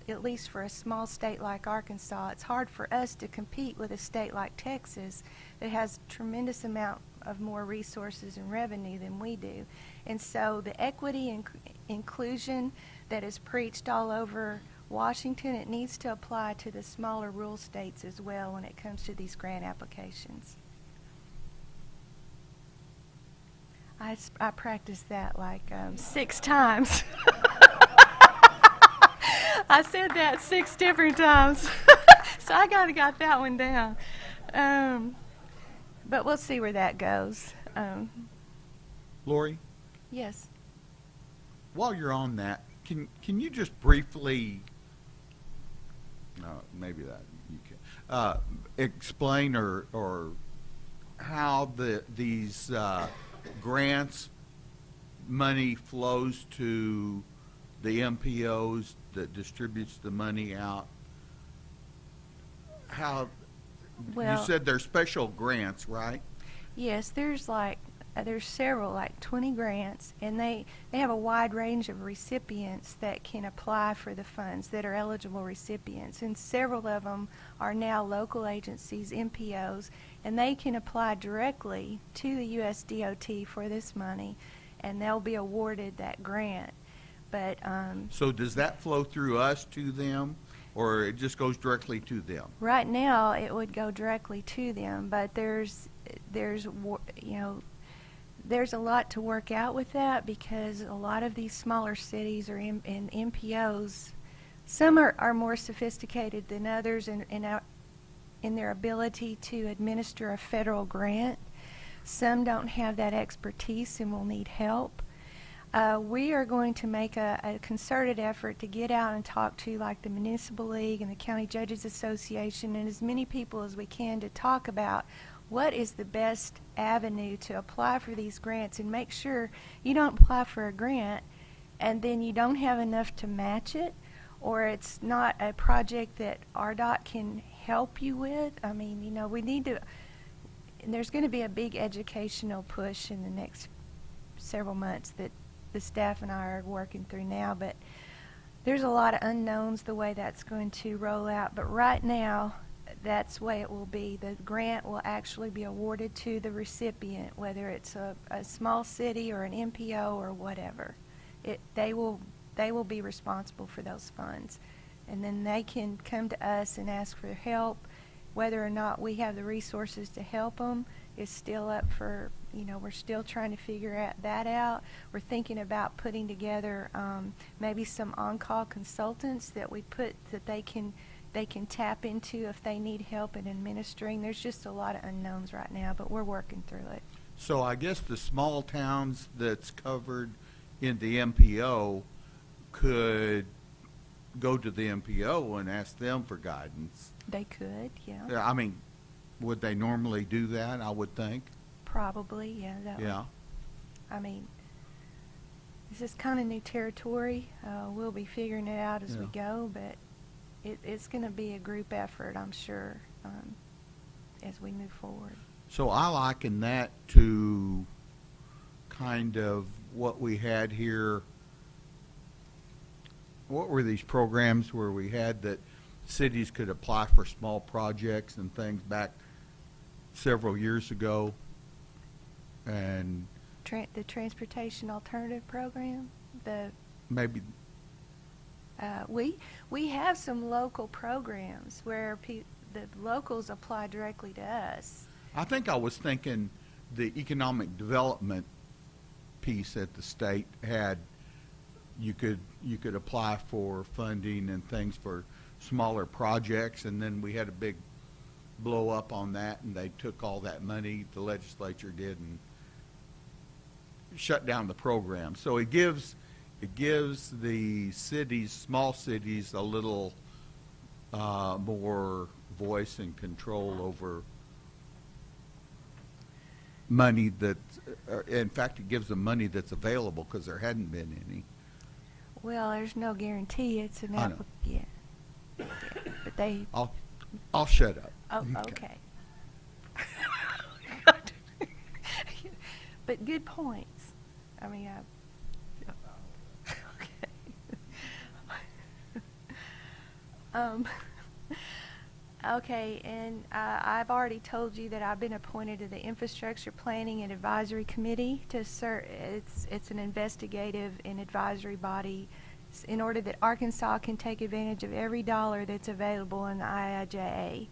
Speaker 3: At least for a small state like Arkansas, it's hard for us to compete with a state like Texas that has a tremendous amount of more resources and revenue than we do. And so the equity and inclusion that is preached all over Washington, it needs to apply to the smaller rural states as well when it comes to these grant applications. I practiced that like 6 times. I said that 6 different times. So I got that one down. But we'll see where that goes.
Speaker 8: Lori,
Speaker 3: Yes.
Speaker 8: while you're on that, can you just briefly, maybe that you can, explain or how these grants money flows to the MPOs that distributes the money out? How,
Speaker 3: Well,
Speaker 8: you said they're special grants, right?
Speaker 3: yes, there's several, like 20 grants, and they have a wide range of recipients that can apply for the funds that are eligible recipients, and several of them are now local agencies, MPOs, and they can apply directly to the U.S. DOT for this money, and they'll be awarded that grant. But
Speaker 8: So does that flow through us to them, or it just goes directly to them?
Speaker 3: right now it would go directly to them, but there's a lot to work out with that, because a lot of these smaller cities are in MPOs. Some are more sophisticated than others in their ability to administer a federal grant. Some don't have that expertise and will need help. We are going to make a concerted effort to get out and talk to like the Municipal League and the County Judges Association and as many people as we can to talk about what is the best avenue to apply for these grants, and make sure you don't apply for a grant and then you don't have enough to match it, or it's not a project that RDOT can help you with. I mean, you know, we need to, there's going to be a big educational push in the next several months that the staff and I are working through now, but there's a lot of unknowns the way that's going to roll out. But right now, that's the way it will be. The grant will actually be awarded to the recipient, whether it's a small city or an MPO or whatever. They will be responsible for those funds. And then they can come to us and ask for help. Whether or not we have the resources to help them is still up for, you know, we're still trying to figure that out. We're thinking about putting together maybe some on-call consultants that they can tap into if they need help in administering. There's just a lot of unknowns right now, but we're working through it.
Speaker 8: So I guess the small towns that's covered in the MPO could go to the MPO and ask them for guidance.
Speaker 3: They could, yeah.
Speaker 8: I mean, would they normally do that, I would think?
Speaker 3: Probably, yeah.
Speaker 8: Yeah.
Speaker 3: I mean, this is kind of new territory. We'll be figuring it out as we go, but it's going to be a group effort, I'm sure, as we move forward.
Speaker 8: So I liken that to kind of what we had here. What were these programs where we had that cities could apply for small projects and things back several years ago? And
Speaker 3: The Transportation Alternative Program,
Speaker 8: maybe
Speaker 3: we have some local programs where the locals apply directly to us.
Speaker 8: I think I was thinking the economic development piece at the state had, you could apply for funding and things for smaller projects, and then we had a big blow up on that, and they took all that money, the legislature did, and shut down the program. So it gives the cities, small cities, a little more voice and control over money that, in fact, it gives them money that's available because there hadn't been any.
Speaker 3: Well, there's no guarantee it's an
Speaker 8: I know.
Speaker 3: Yeah. But they.
Speaker 8: I'll shut up.
Speaker 3: Oh, okay. But good points. I mean, okay. Okay, and I've already told you that I've been appointed to the Infrastructure Planning and Advisory Committee to serve. It's an investigative and advisory body in order that Arkansas can take advantage of every dollar that's available in the IIJA.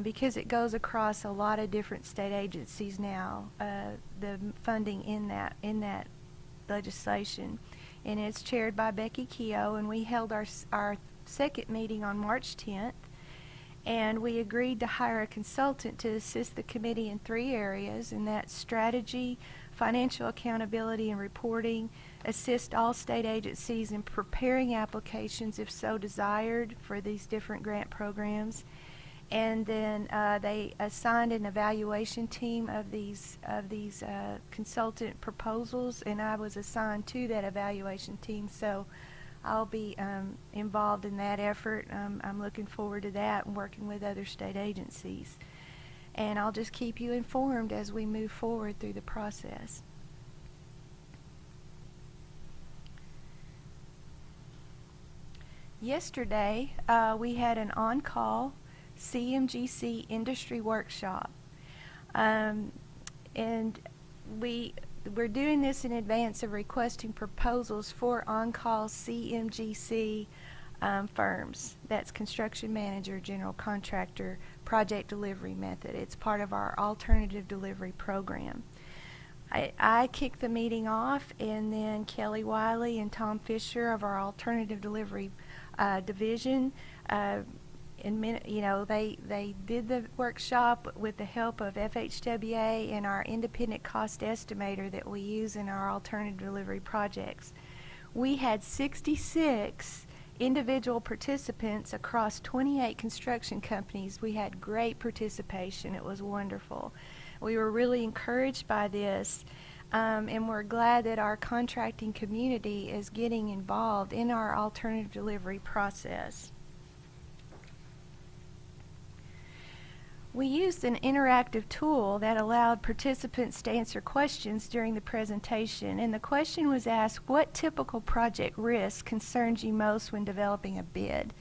Speaker 3: Because it goes across a lot of different state agencies now, the funding in that legislation, and it's chaired by Becky Keogh. And we held our second meeting on March 10th, and we agreed to hire a consultant to assist the committee in 3 areas, and that's strategy, financial accountability and reporting, assist all state agencies in preparing applications if so desired for these different grant programs. And then they assigned an evaluation team of these consultant proposals, and I was assigned to that evaluation team. So I'll be involved in that effort. I'm looking forward to that and working with other state agencies. And I'll just keep you informed as we move forward through the process. Yesterday, we had an on-call CMGC industry workshop, and we're doing this in advance of requesting proposals for on-call CMGC firms. That's construction manager, general contractor, project delivery method. It's part of our alternative delivery program. I kicked the meeting off, and then Kelly Wiley and Tom Fisher of our alternative delivery division they did the workshop with the help of FHWA and our independent cost estimator that we use in our alternative delivery projects. We had 66 individual participants across 28 construction companies. We had great participation. It was wonderful. We were really encouraged by this, and we're glad that our contracting community is getting involved in our alternative delivery process. We used an interactive tool that allowed participants to answer questions during the presentation, and the question was asked, what typical project risk concerns you most when developing a bid?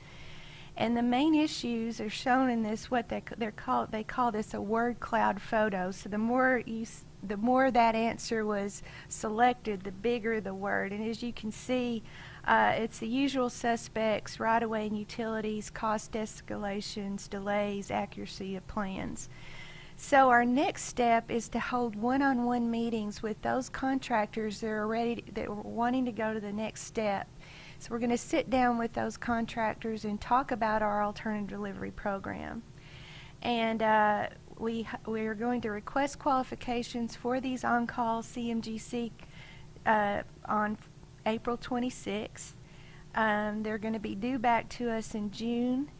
Speaker 3: And the main issues are shown in this, they call this a word cloud photo. So the more that answer was selected, the bigger the word. And as you can see, it's the usual suspects: right-of-way and utilities, cost escalations, delays, accuracy of plans. So our next step is to hold one-on-one meetings with those contractors that are wanting to go to the next step. So we're going to sit down with those contractors and talk about our alternative delivery program. And we are going to request qualifications for these on-call CMGC on April 26th. They're going to be due back to us in June,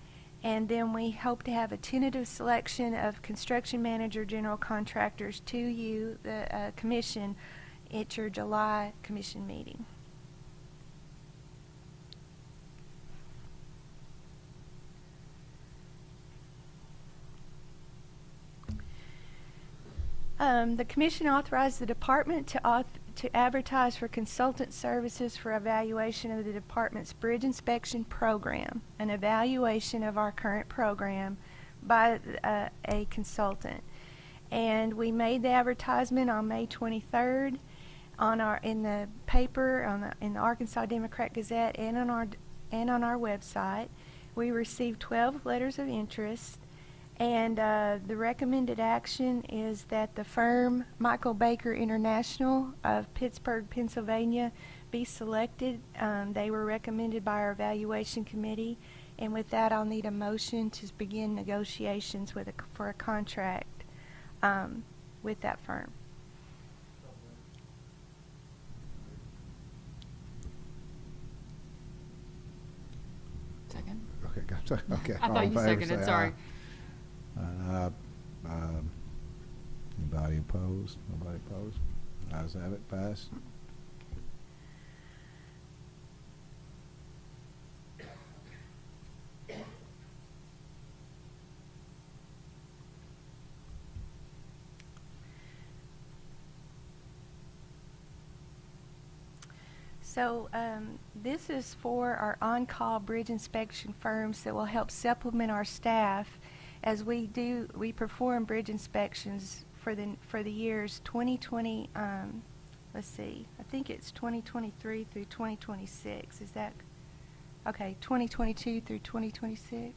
Speaker 3: and then we hope to have a tentative selection of construction manager general contractors to you, the commission, at your July commission meeting. The Commission authorized the Department to advertise for consultant services for evaluation of the Department's bridge inspection program, an evaluation of our current program by a consultant. And we made the advertisement on May 23rd in the paper, in the Arkansas Democrat Gazette, and on our website. We received 12 letters of interest. And the recommended action is that the firm Michael Baker International of Pittsburgh, Pennsylvania, be selected. They were recommended by our evaluation committee. And with that, I'll need a motion to begin negotiations for a contract with that firm.
Speaker 5: Second?
Speaker 1: Okay.
Speaker 5: I
Speaker 1: All
Speaker 5: thought
Speaker 1: in
Speaker 5: you
Speaker 1: favor,
Speaker 5: seconded,
Speaker 1: say
Speaker 5: sorry.
Speaker 1: aye. Anybody opposed? Nobody opposed? Ayes have it, passed.
Speaker 3: So this is for our on-call bridge inspection firms that will help supplement our staff as we perform bridge inspections for the years 2020. Let's see, I think it's 2023 through 2026. Is that okay? 2022 through 2026.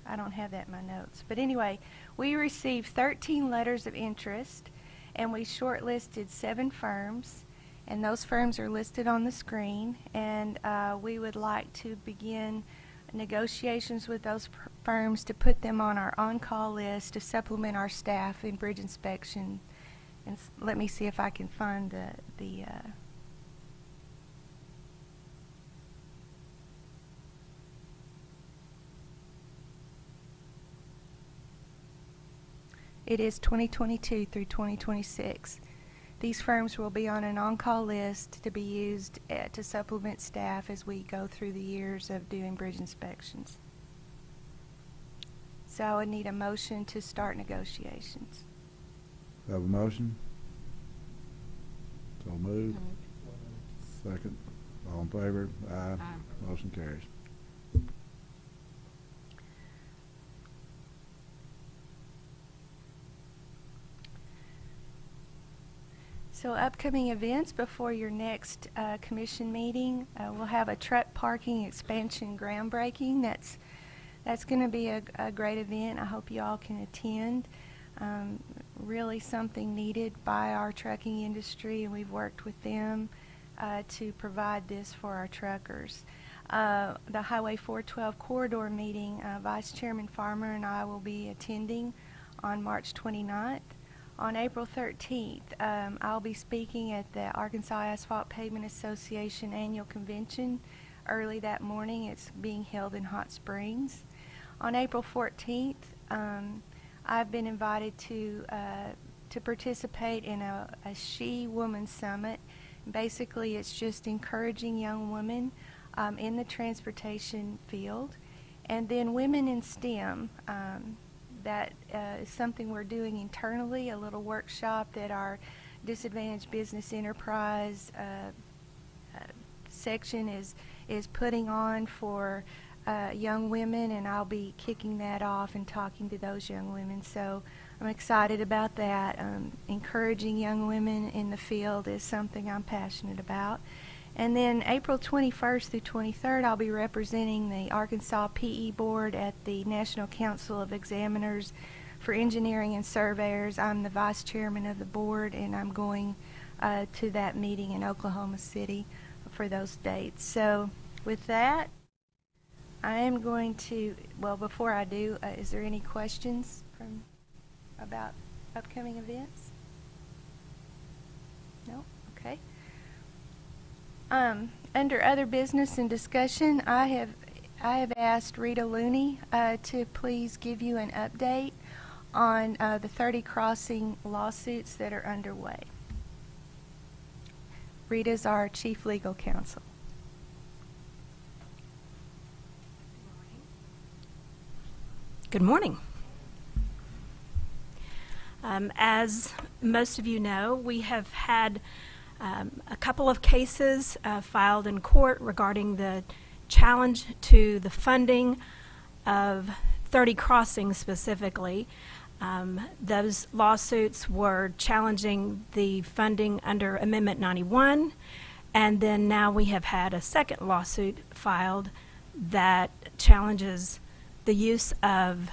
Speaker 3: I don't have that in my notes, but anyway, we received 13 letters of interest, and we shortlisted 7 firms. And those firms are listed on the screen, and we would like to begin negotiations with those firms to put them on our on-call list to supplement our staff in bridge inspection. And let me see if I can find the it is 2022 through 2026. These firms will be on an on-call list to be used to supplement staff as we go through the years of doing bridge inspections. So I would need a motion to start negotiations.
Speaker 1: Have a motion? So moved. Second. All in favor? Aye.
Speaker 5: Aye.
Speaker 1: Motion carries.
Speaker 3: So upcoming events before your next commission meeting, we'll have a truck parking expansion groundbreaking. That's going to be a great event. I hope you all can attend. Really something needed by our trucking industry, and we've worked with them to provide this for our truckers. the Highway 412 corridor meeting, Vice Chairman Farmer and I will be attending on March 29th. On April 13th, I'll be speaking at the Arkansas Asphalt Pavement Association Annual Convention early that morning. It's being held in Hot Springs. On April 14th, I've been invited to participate in a She-Woman Summit. Basically, it's just encouraging young women in the transportation field. And then Women in STEM, that is something we're doing internally, a little workshop that our Disadvantaged Business Enterprise section is putting on for young women, and I'll be kicking that off and talking to those young women. So I'm excited about that. Encouraging young women in the field is something I'm passionate about. And then April 21st through 23rd, I'll be representing the Arkansas PE Board at the National Council of Examiners for Engineering and Surveyors. I'm the vice chairman of the board, and I'm going to that meeting in Oklahoma City for those dates. So with that, I am going to, well, before I do, is there any questions about upcoming events? No? Okay. Under other business and discussion, I have asked Rita Looney to please give you an update on the 30 Crossing lawsuits that are underway. Rita's our chief legal counsel.
Speaker 9: Good morning. As most of you know, we have had a couple of cases filed in court regarding the challenge to the funding of 30 Crossing specifically. Those lawsuits were challenging the funding under Amendment 91, and then now we have had a second lawsuit filed that challenges the use of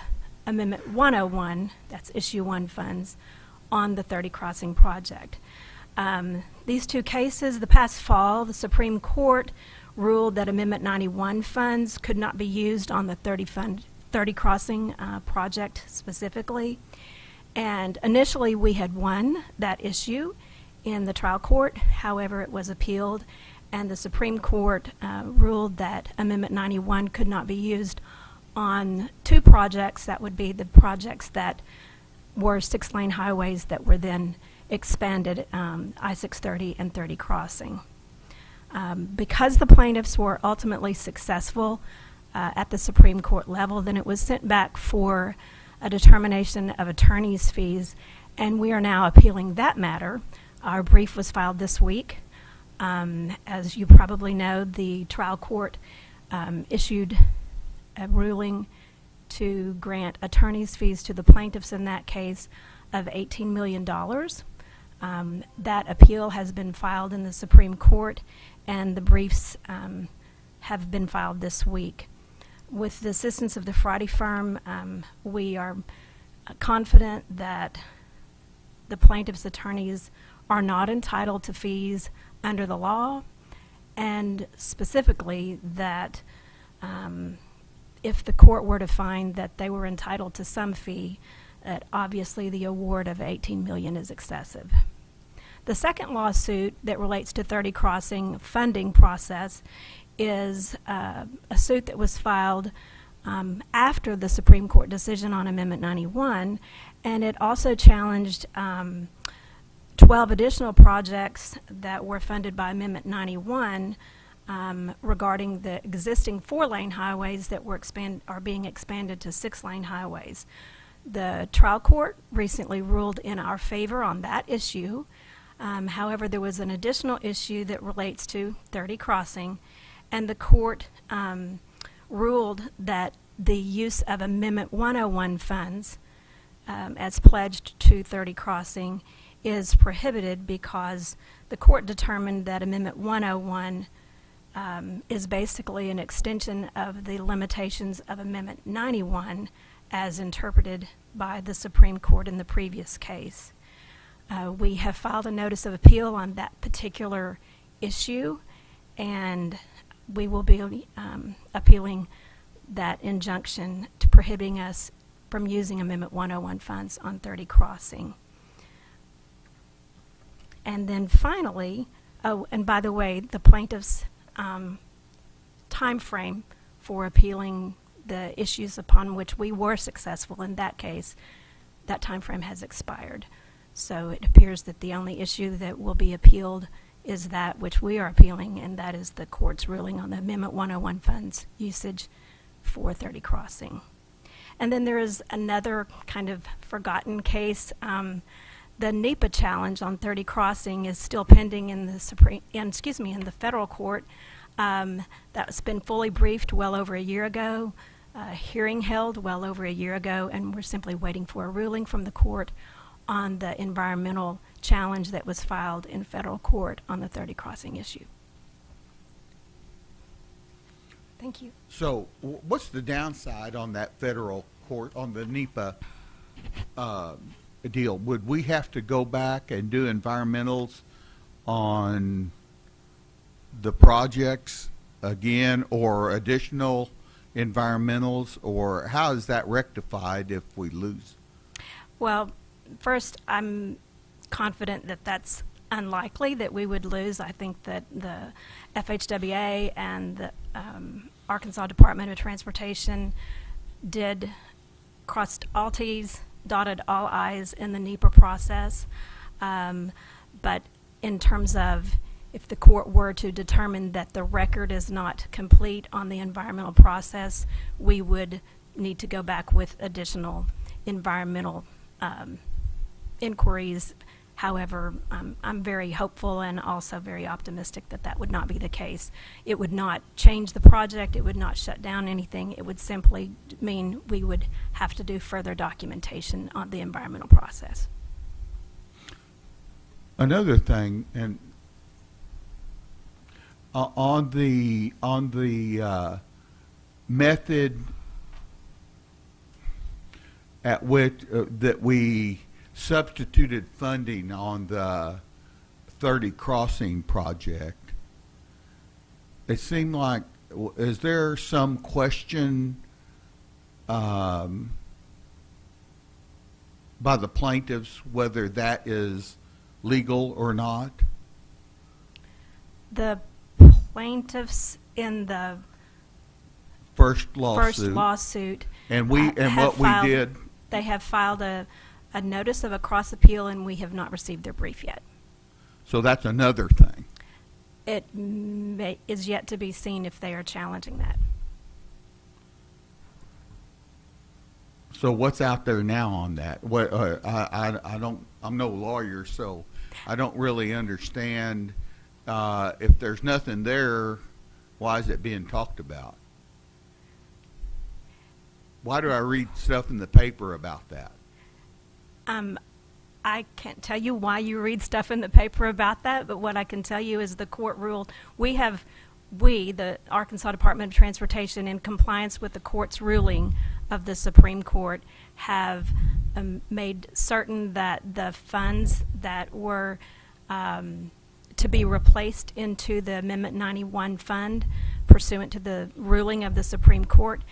Speaker 9: Amendment 101, that's Issue 1 funds, on the 30 Crossing project. These two cases, the past fall, the Supreme Court ruled that Amendment 91 funds could not be used on the 30 Crossing project specifically. And initially we had won that issue in the trial court. However, it was appealed, and the Supreme Court ruled that Amendment 91 could not be used on two projects. That would be the projects that were 6-lane highways that were then expanded, I-630 and 30 Crossing. Because the plaintiffs were ultimately successful at the Supreme Court level, then it was sent back for a determination of attorney's fees, and we are now appealing that matter. Our brief was filed this week. As you probably know, the trial court issued a ruling to grant attorney's fees to the plaintiffs in that case of $18 million. That appeal has been filed in the Supreme Court, and the briefs have been filed this week. With the assistance of the Friday firm, we are confident that the plaintiff's attorneys are not entitled to fees under the law, and specifically that if the court were to find that they were entitled to some fee, that obviously the award of $18 million is excessive. The second lawsuit that relates to 30 Crossing funding process is a suit that was filed after the Supreme Court decision on Amendment 91, and it also challenged 12 additional projects that were funded by Amendment 91 regarding the existing 4-lane highways that are being expanded to 6-lane highways. The trial court recently ruled in our favor on that issue. However, there was an additional issue that relates to 30 Crossing, and the court ruled that the use of Amendment 101 funds as pledged to 30 Crossing is prohibited because the court determined that Amendment 101 is basically an extension of the limitations of Amendment 91 as interpreted by the Supreme Court in the previous case. We have filed a notice of appeal on that particular issue, and we will be appealing that injunction to prohibiting us from using Amendment 101 funds on 30 Crossing. And then finally, oh, and by the way, the plaintiff's time frame for appealing the issues upon which we were successful in that case, that time frame has expired. So it appears that the only issue that will be appealed is that which we are appealing, and that is the court's ruling on the Amendment 101 funds usage for 30 Crossing. And then there is another kind of forgotten case. The NEPA challenge on 30 Crossing is still pending in the in the federal court. That's been fully briefed well over a year ago, hearing held well over a year ago, and we're simply waiting for a ruling from the court on the environmental challenge that was filed in federal court on the 30 Crossing issue. Thank you.
Speaker 8: So what's the downside on that federal court, on the NEPA deal? Would we have to go back and do environmentals on the projects again, or additional environmentals, or how is that rectified if we lose?
Speaker 9: Well, first, I'm confident that that's unlikely that we would lose. I think that the FHWA and the Arkansas Department of Transportation did crossed all T's, dotted all I's in the NEPA process. But in terms of if the court were to determine that the record is not complete on the environmental process, we would need to go back with additional environmental inquiries. However, I'm very hopeful and also very optimistic that that would not be the case. It would not change the project. It would not shut down anything. It would simply mean we would have to do further documentation on the environmental process.
Speaker 8: Another thing, and on the method at which that we substituted funding on the 30 Crossing project, it seemed like, is there some question by the plaintiffs whether that is legal or not?
Speaker 9: The plaintiffs in the
Speaker 8: First
Speaker 9: first
Speaker 8: lawsuit.
Speaker 9: lawsuit
Speaker 8: And we and
Speaker 9: have
Speaker 8: what
Speaker 9: filed-
Speaker 8: we did.
Speaker 9: They have filed a notice of a cross appeal, and we have not received their brief yet.
Speaker 8: So that's another thing.
Speaker 9: It is yet to be seen if they are challenging that.
Speaker 8: So what's out there now on that? What I don't. I'm no lawyer, so I don't really understand. If there's nothing there, why is it being talked about? Why do I read stuff in the paper about that?
Speaker 9: I can't tell you why you read stuff in the paper about that, but what I can tell you is the court ruled. We, the Arkansas Department of Transportation, in compliance with the court's ruling of the Supreme Court, have made certain that the funds that were to be replaced into the Amendment 91 fund pursuant to the ruling of the Supreme Court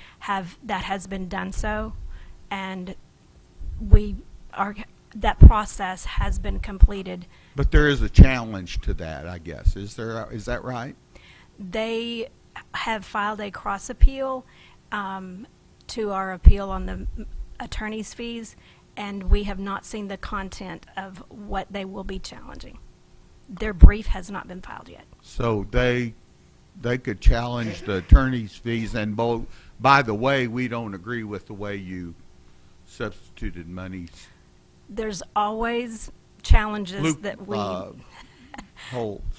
Speaker 9: that has been done so, and that process has been completed.
Speaker 8: But there is a challenge to that, I guess. Is that right?
Speaker 9: They have filed a cross appeal to our appeal on the attorney's fees, and we have not seen the content of what they will be challenging. Their brief has not been filed yet.
Speaker 8: So they could challenge the attorney's fees, and by the way, we don't agree with the way you substituted monies.
Speaker 9: There's always challenges that we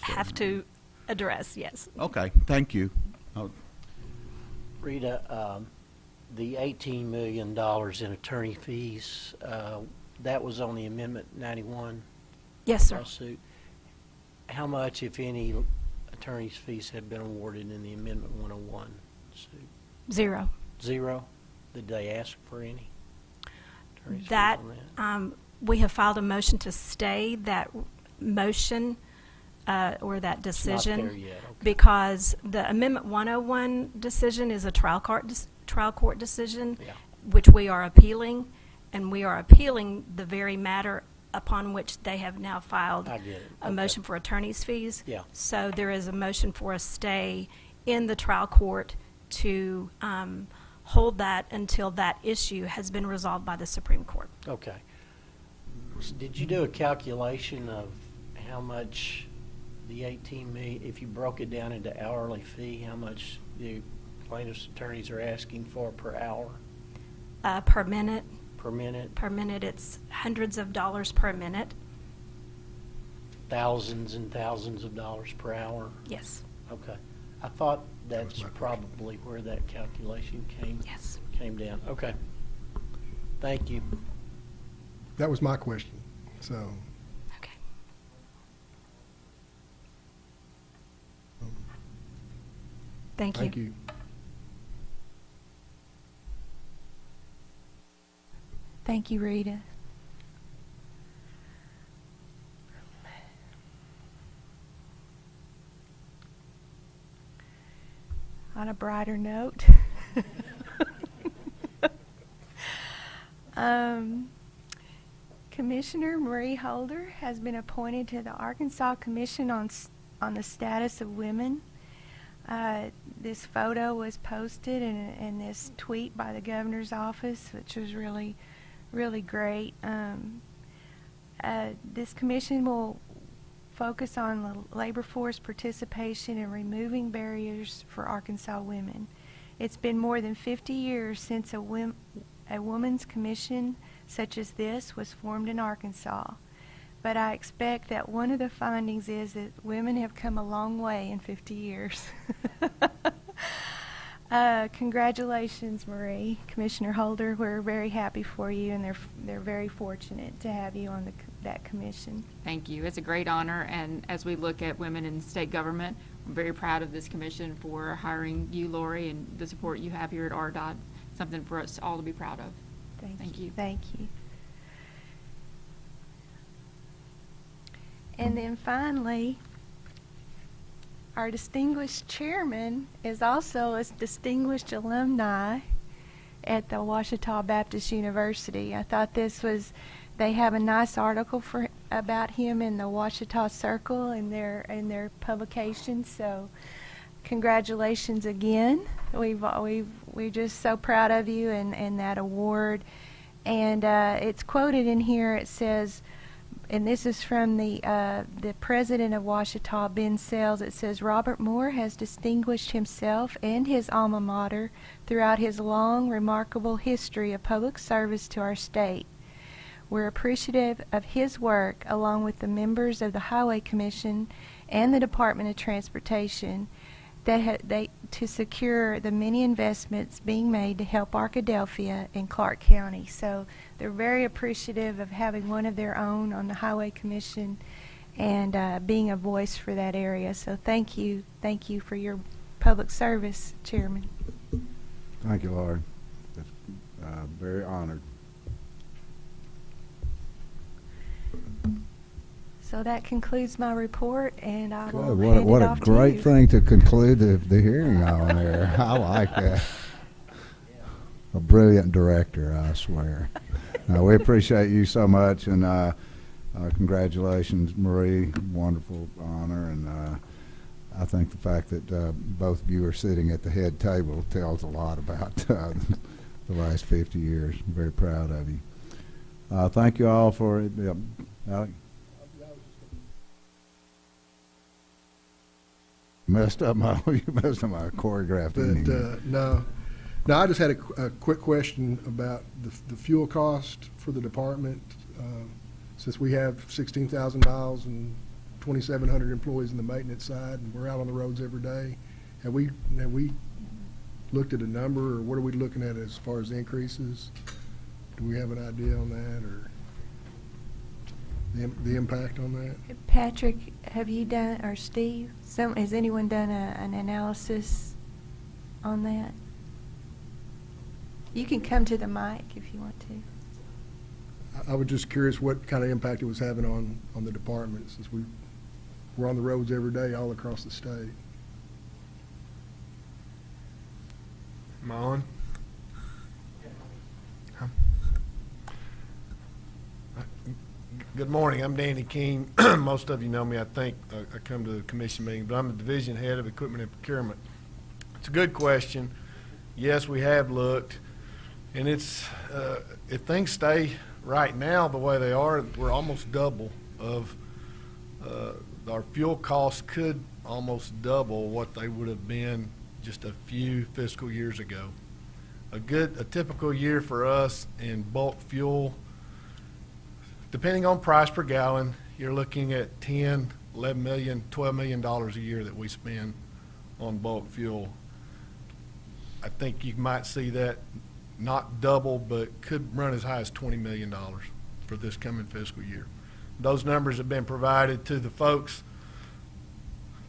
Speaker 9: have to address, yes.
Speaker 8: Okay, thank you.
Speaker 10: Rita, the $18 million in attorney fees, that was on the Amendment 91
Speaker 9: Yes, sir.
Speaker 10: lawsuit. How much, if any, attorney's fees have been awarded in the Amendment 101 suit?
Speaker 9: Zero.
Speaker 10: Zero? Did they ask for any attorney's fees
Speaker 9: That,
Speaker 10: on that?
Speaker 9: we have filed a motion to stay that motion or that
Speaker 10: It's
Speaker 9: decision.
Speaker 10: not there yet, okay.
Speaker 9: Because the Amendment 101 decision is a trial court decision,
Speaker 10: Yeah.
Speaker 9: which we are appealing, and we are appealing the very matter upon which they have now filed
Speaker 10: I get it.
Speaker 9: a
Speaker 10: Okay.
Speaker 9: motion for attorney's fees.
Speaker 10: Yeah.
Speaker 9: So there is a motion for a stay in the trial court to hold that until that issue has been resolved by the Supreme Court.
Speaker 10: Okay. Did you do a calculation of how much the 18 million, if you broke it down into hourly fee, how much the plaintiff's attorneys are asking for per hour,
Speaker 9: Per minute,
Speaker 10: per minute,
Speaker 9: it's hundreds of dollars per minute.
Speaker 10: thousands and thousands of dollars per hour?
Speaker 9: Yes,
Speaker 10: Okay. I thought that's
Speaker 2: was my question.
Speaker 10: probably where that calculation
Speaker 9: yes.
Speaker 10: came down. Okay. Thank you.
Speaker 2: That was my question, so.
Speaker 9: Okay. Thank you.
Speaker 2: Thank you.
Speaker 3: Thank you, Rita. On a brighter note, Commissioner Marie Holder has been appointed to the Arkansas Commission on the Status of Women. This photo was posted in this tweet by the governor's office, which was really great. This commission will focus on the labor force participation and removing barriers for Arkansas women. It's been more than 50 years since a women's commission such as this was formed in Arkansas, but I expect that one of the findings is that women have come a long way in 50 years. Congratulations, Marie. Commissioner Holder, we're very happy for you, and they're very fortunate to have you on that commission.
Speaker 5: Thank you. It's a great honor, and as we look at women in state government, I'm very proud of this commission for hiring you, Lori, and the support you have here at RDOT. Something for us all to be proud of. Thank you.
Speaker 3: Thank you. And then finally, our distinguished chairman is also a distinguished alumni at the Ouachita Baptist University. I thought they have a nice article about him in the Ouachita Circle in their publication. So, congratulations again. We're just so proud of you and that award. And it's quoted in here. It says, and this is from the president of Ouachita, Ben Sells. It says, Robert Moore has distinguished himself and his alma mater throughout his long, remarkable history of public service to our state. We're appreciative of his work, along with the members of the Highway Commission and the Department of Transportation, to secure the many investments being made to help Arkadelphia and Clark County. So they're very appreciative of having one of their own on the Highway Commission and being a voice for that area. So thank you for your public service, Chairman.
Speaker 1: Thank you, Lord. That's, very honored.
Speaker 3: So that concludes my report, and I will
Speaker 1: Good.
Speaker 3: hand
Speaker 1: What
Speaker 3: it
Speaker 1: a
Speaker 3: off to
Speaker 1: great
Speaker 3: you.
Speaker 1: thing to conclude the hearing on there. I like that. A brilliant director, I swear. We appreciate you so much, and congratulations, Marie. Wonderful honor, and I think the fact that both of you are sitting at the head table tells a lot about the last 50 years. I'm very proud of you. Thank you all for it. Alec? You messed up my choreographed evening.
Speaker 2: No, I just had a quick question about the fuel cost for the department. Since we have 16,000 miles and 2,700 employees in the maintenance side, and we're out on the roads every day, have we looked at a number, or what are we looking at as far as increases? Do we have an idea on that, or the impact on that?
Speaker 3: Patrick, have you done, or Steve, has anyone done an analysis on that? You can come to the mic if you want to.
Speaker 2: I was just curious what kind of impact it was having on the department, since we we're on the roads every day all across the state.
Speaker 11: Am I on? Good morning. I'm Danny King. Most of you know me, I think. I come to the commission meeting, but I'm the division head of equipment and procurement. It's a good question. Yes, we have looked, and it's if things stay right now the way they are, we're almost double of our fuel costs could almost double what they would have been just a few fiscal years ago. A typical year for us in bulk fuel, depending on price per gallon, you're looking at 10, 11 million, $12 million a year that we spend on bulk fuel. I think you might see that not double, but could run as high as $20 million for this coming fiscal year. Those numbers have been provided to the folks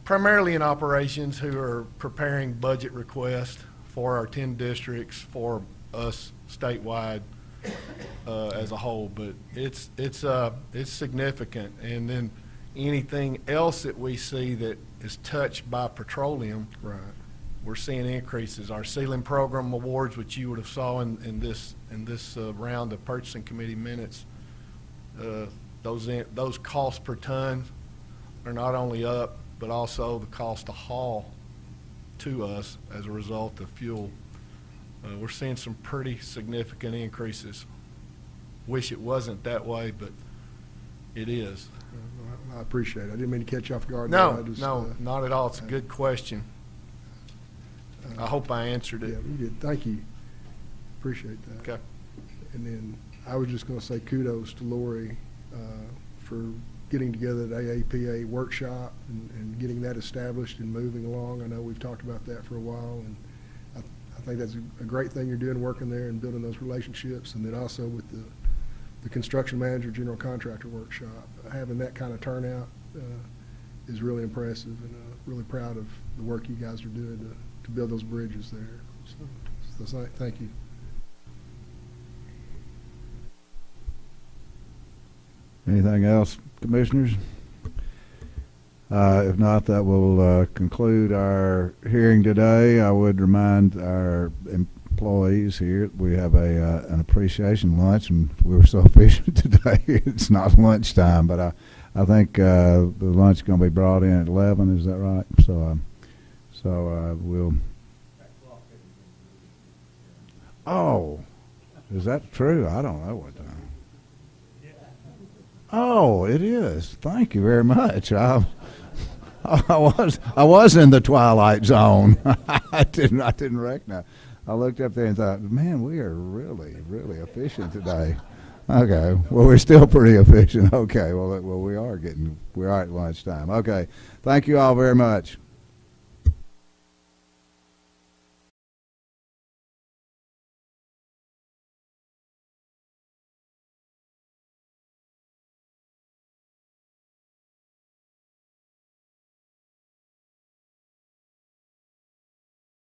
Speaker 11: primarily in operations who are preparing budget requests for our 10 districts, for us statewide as a whole, but it's significant. And then anything else that we see that is touched by petroleum,
Speaker 2: Right.
Speaker 11: we're seeing increases. Our ceiling program awards, which you would have saw in this round of purchasing committee minutes, those costs per ton are not only up, but also the cost to haul to us as a result of fuel. We're seeing some pretty significant increases. Wish it wasn't that way, but it is.
Speaker 2: I appreciate it. I didn't mean to catch you off guard. there.
Speaker 11: No, not at all. It's a good question. I hope I answered
Speaker 2: Yeah,
Speaker 11: it.
Speaker 2: you did. Thank you. Appreciate that.
Speaker 11: Okay.
Speaker 2: And then I was just going to say kudos to Lori for getting together the AAPA workshop and getting that established and moving along. I know we've talked about that for a while, and I think that's a great thing you're doing, working there and building those relationships. And then also with the construction manager, general contractor workshop, having that kind of turnout is really impressive, and really proud of the work you guys are doing to build those bridges there. So thank you.
Speaker 1: Anything else, commissioners? If not, that will conclude our hearing today. I would remind our employees here we have an appreciation lunch, and we were so efficient today. It's not lunchtime, but I think the lunch is going to be brought in at 11. Is that right? So we'll. Oh, is that true? I don't know what time. Oh, it is. Thank you very much. I was in the twilight zone. I didn't recognize. I looked up there and thought, man, we are really, really efficient today. Okay. Well, we're still pretty efficient. Okay. Well, we are at lunchtime. Okay. Thank you all very much.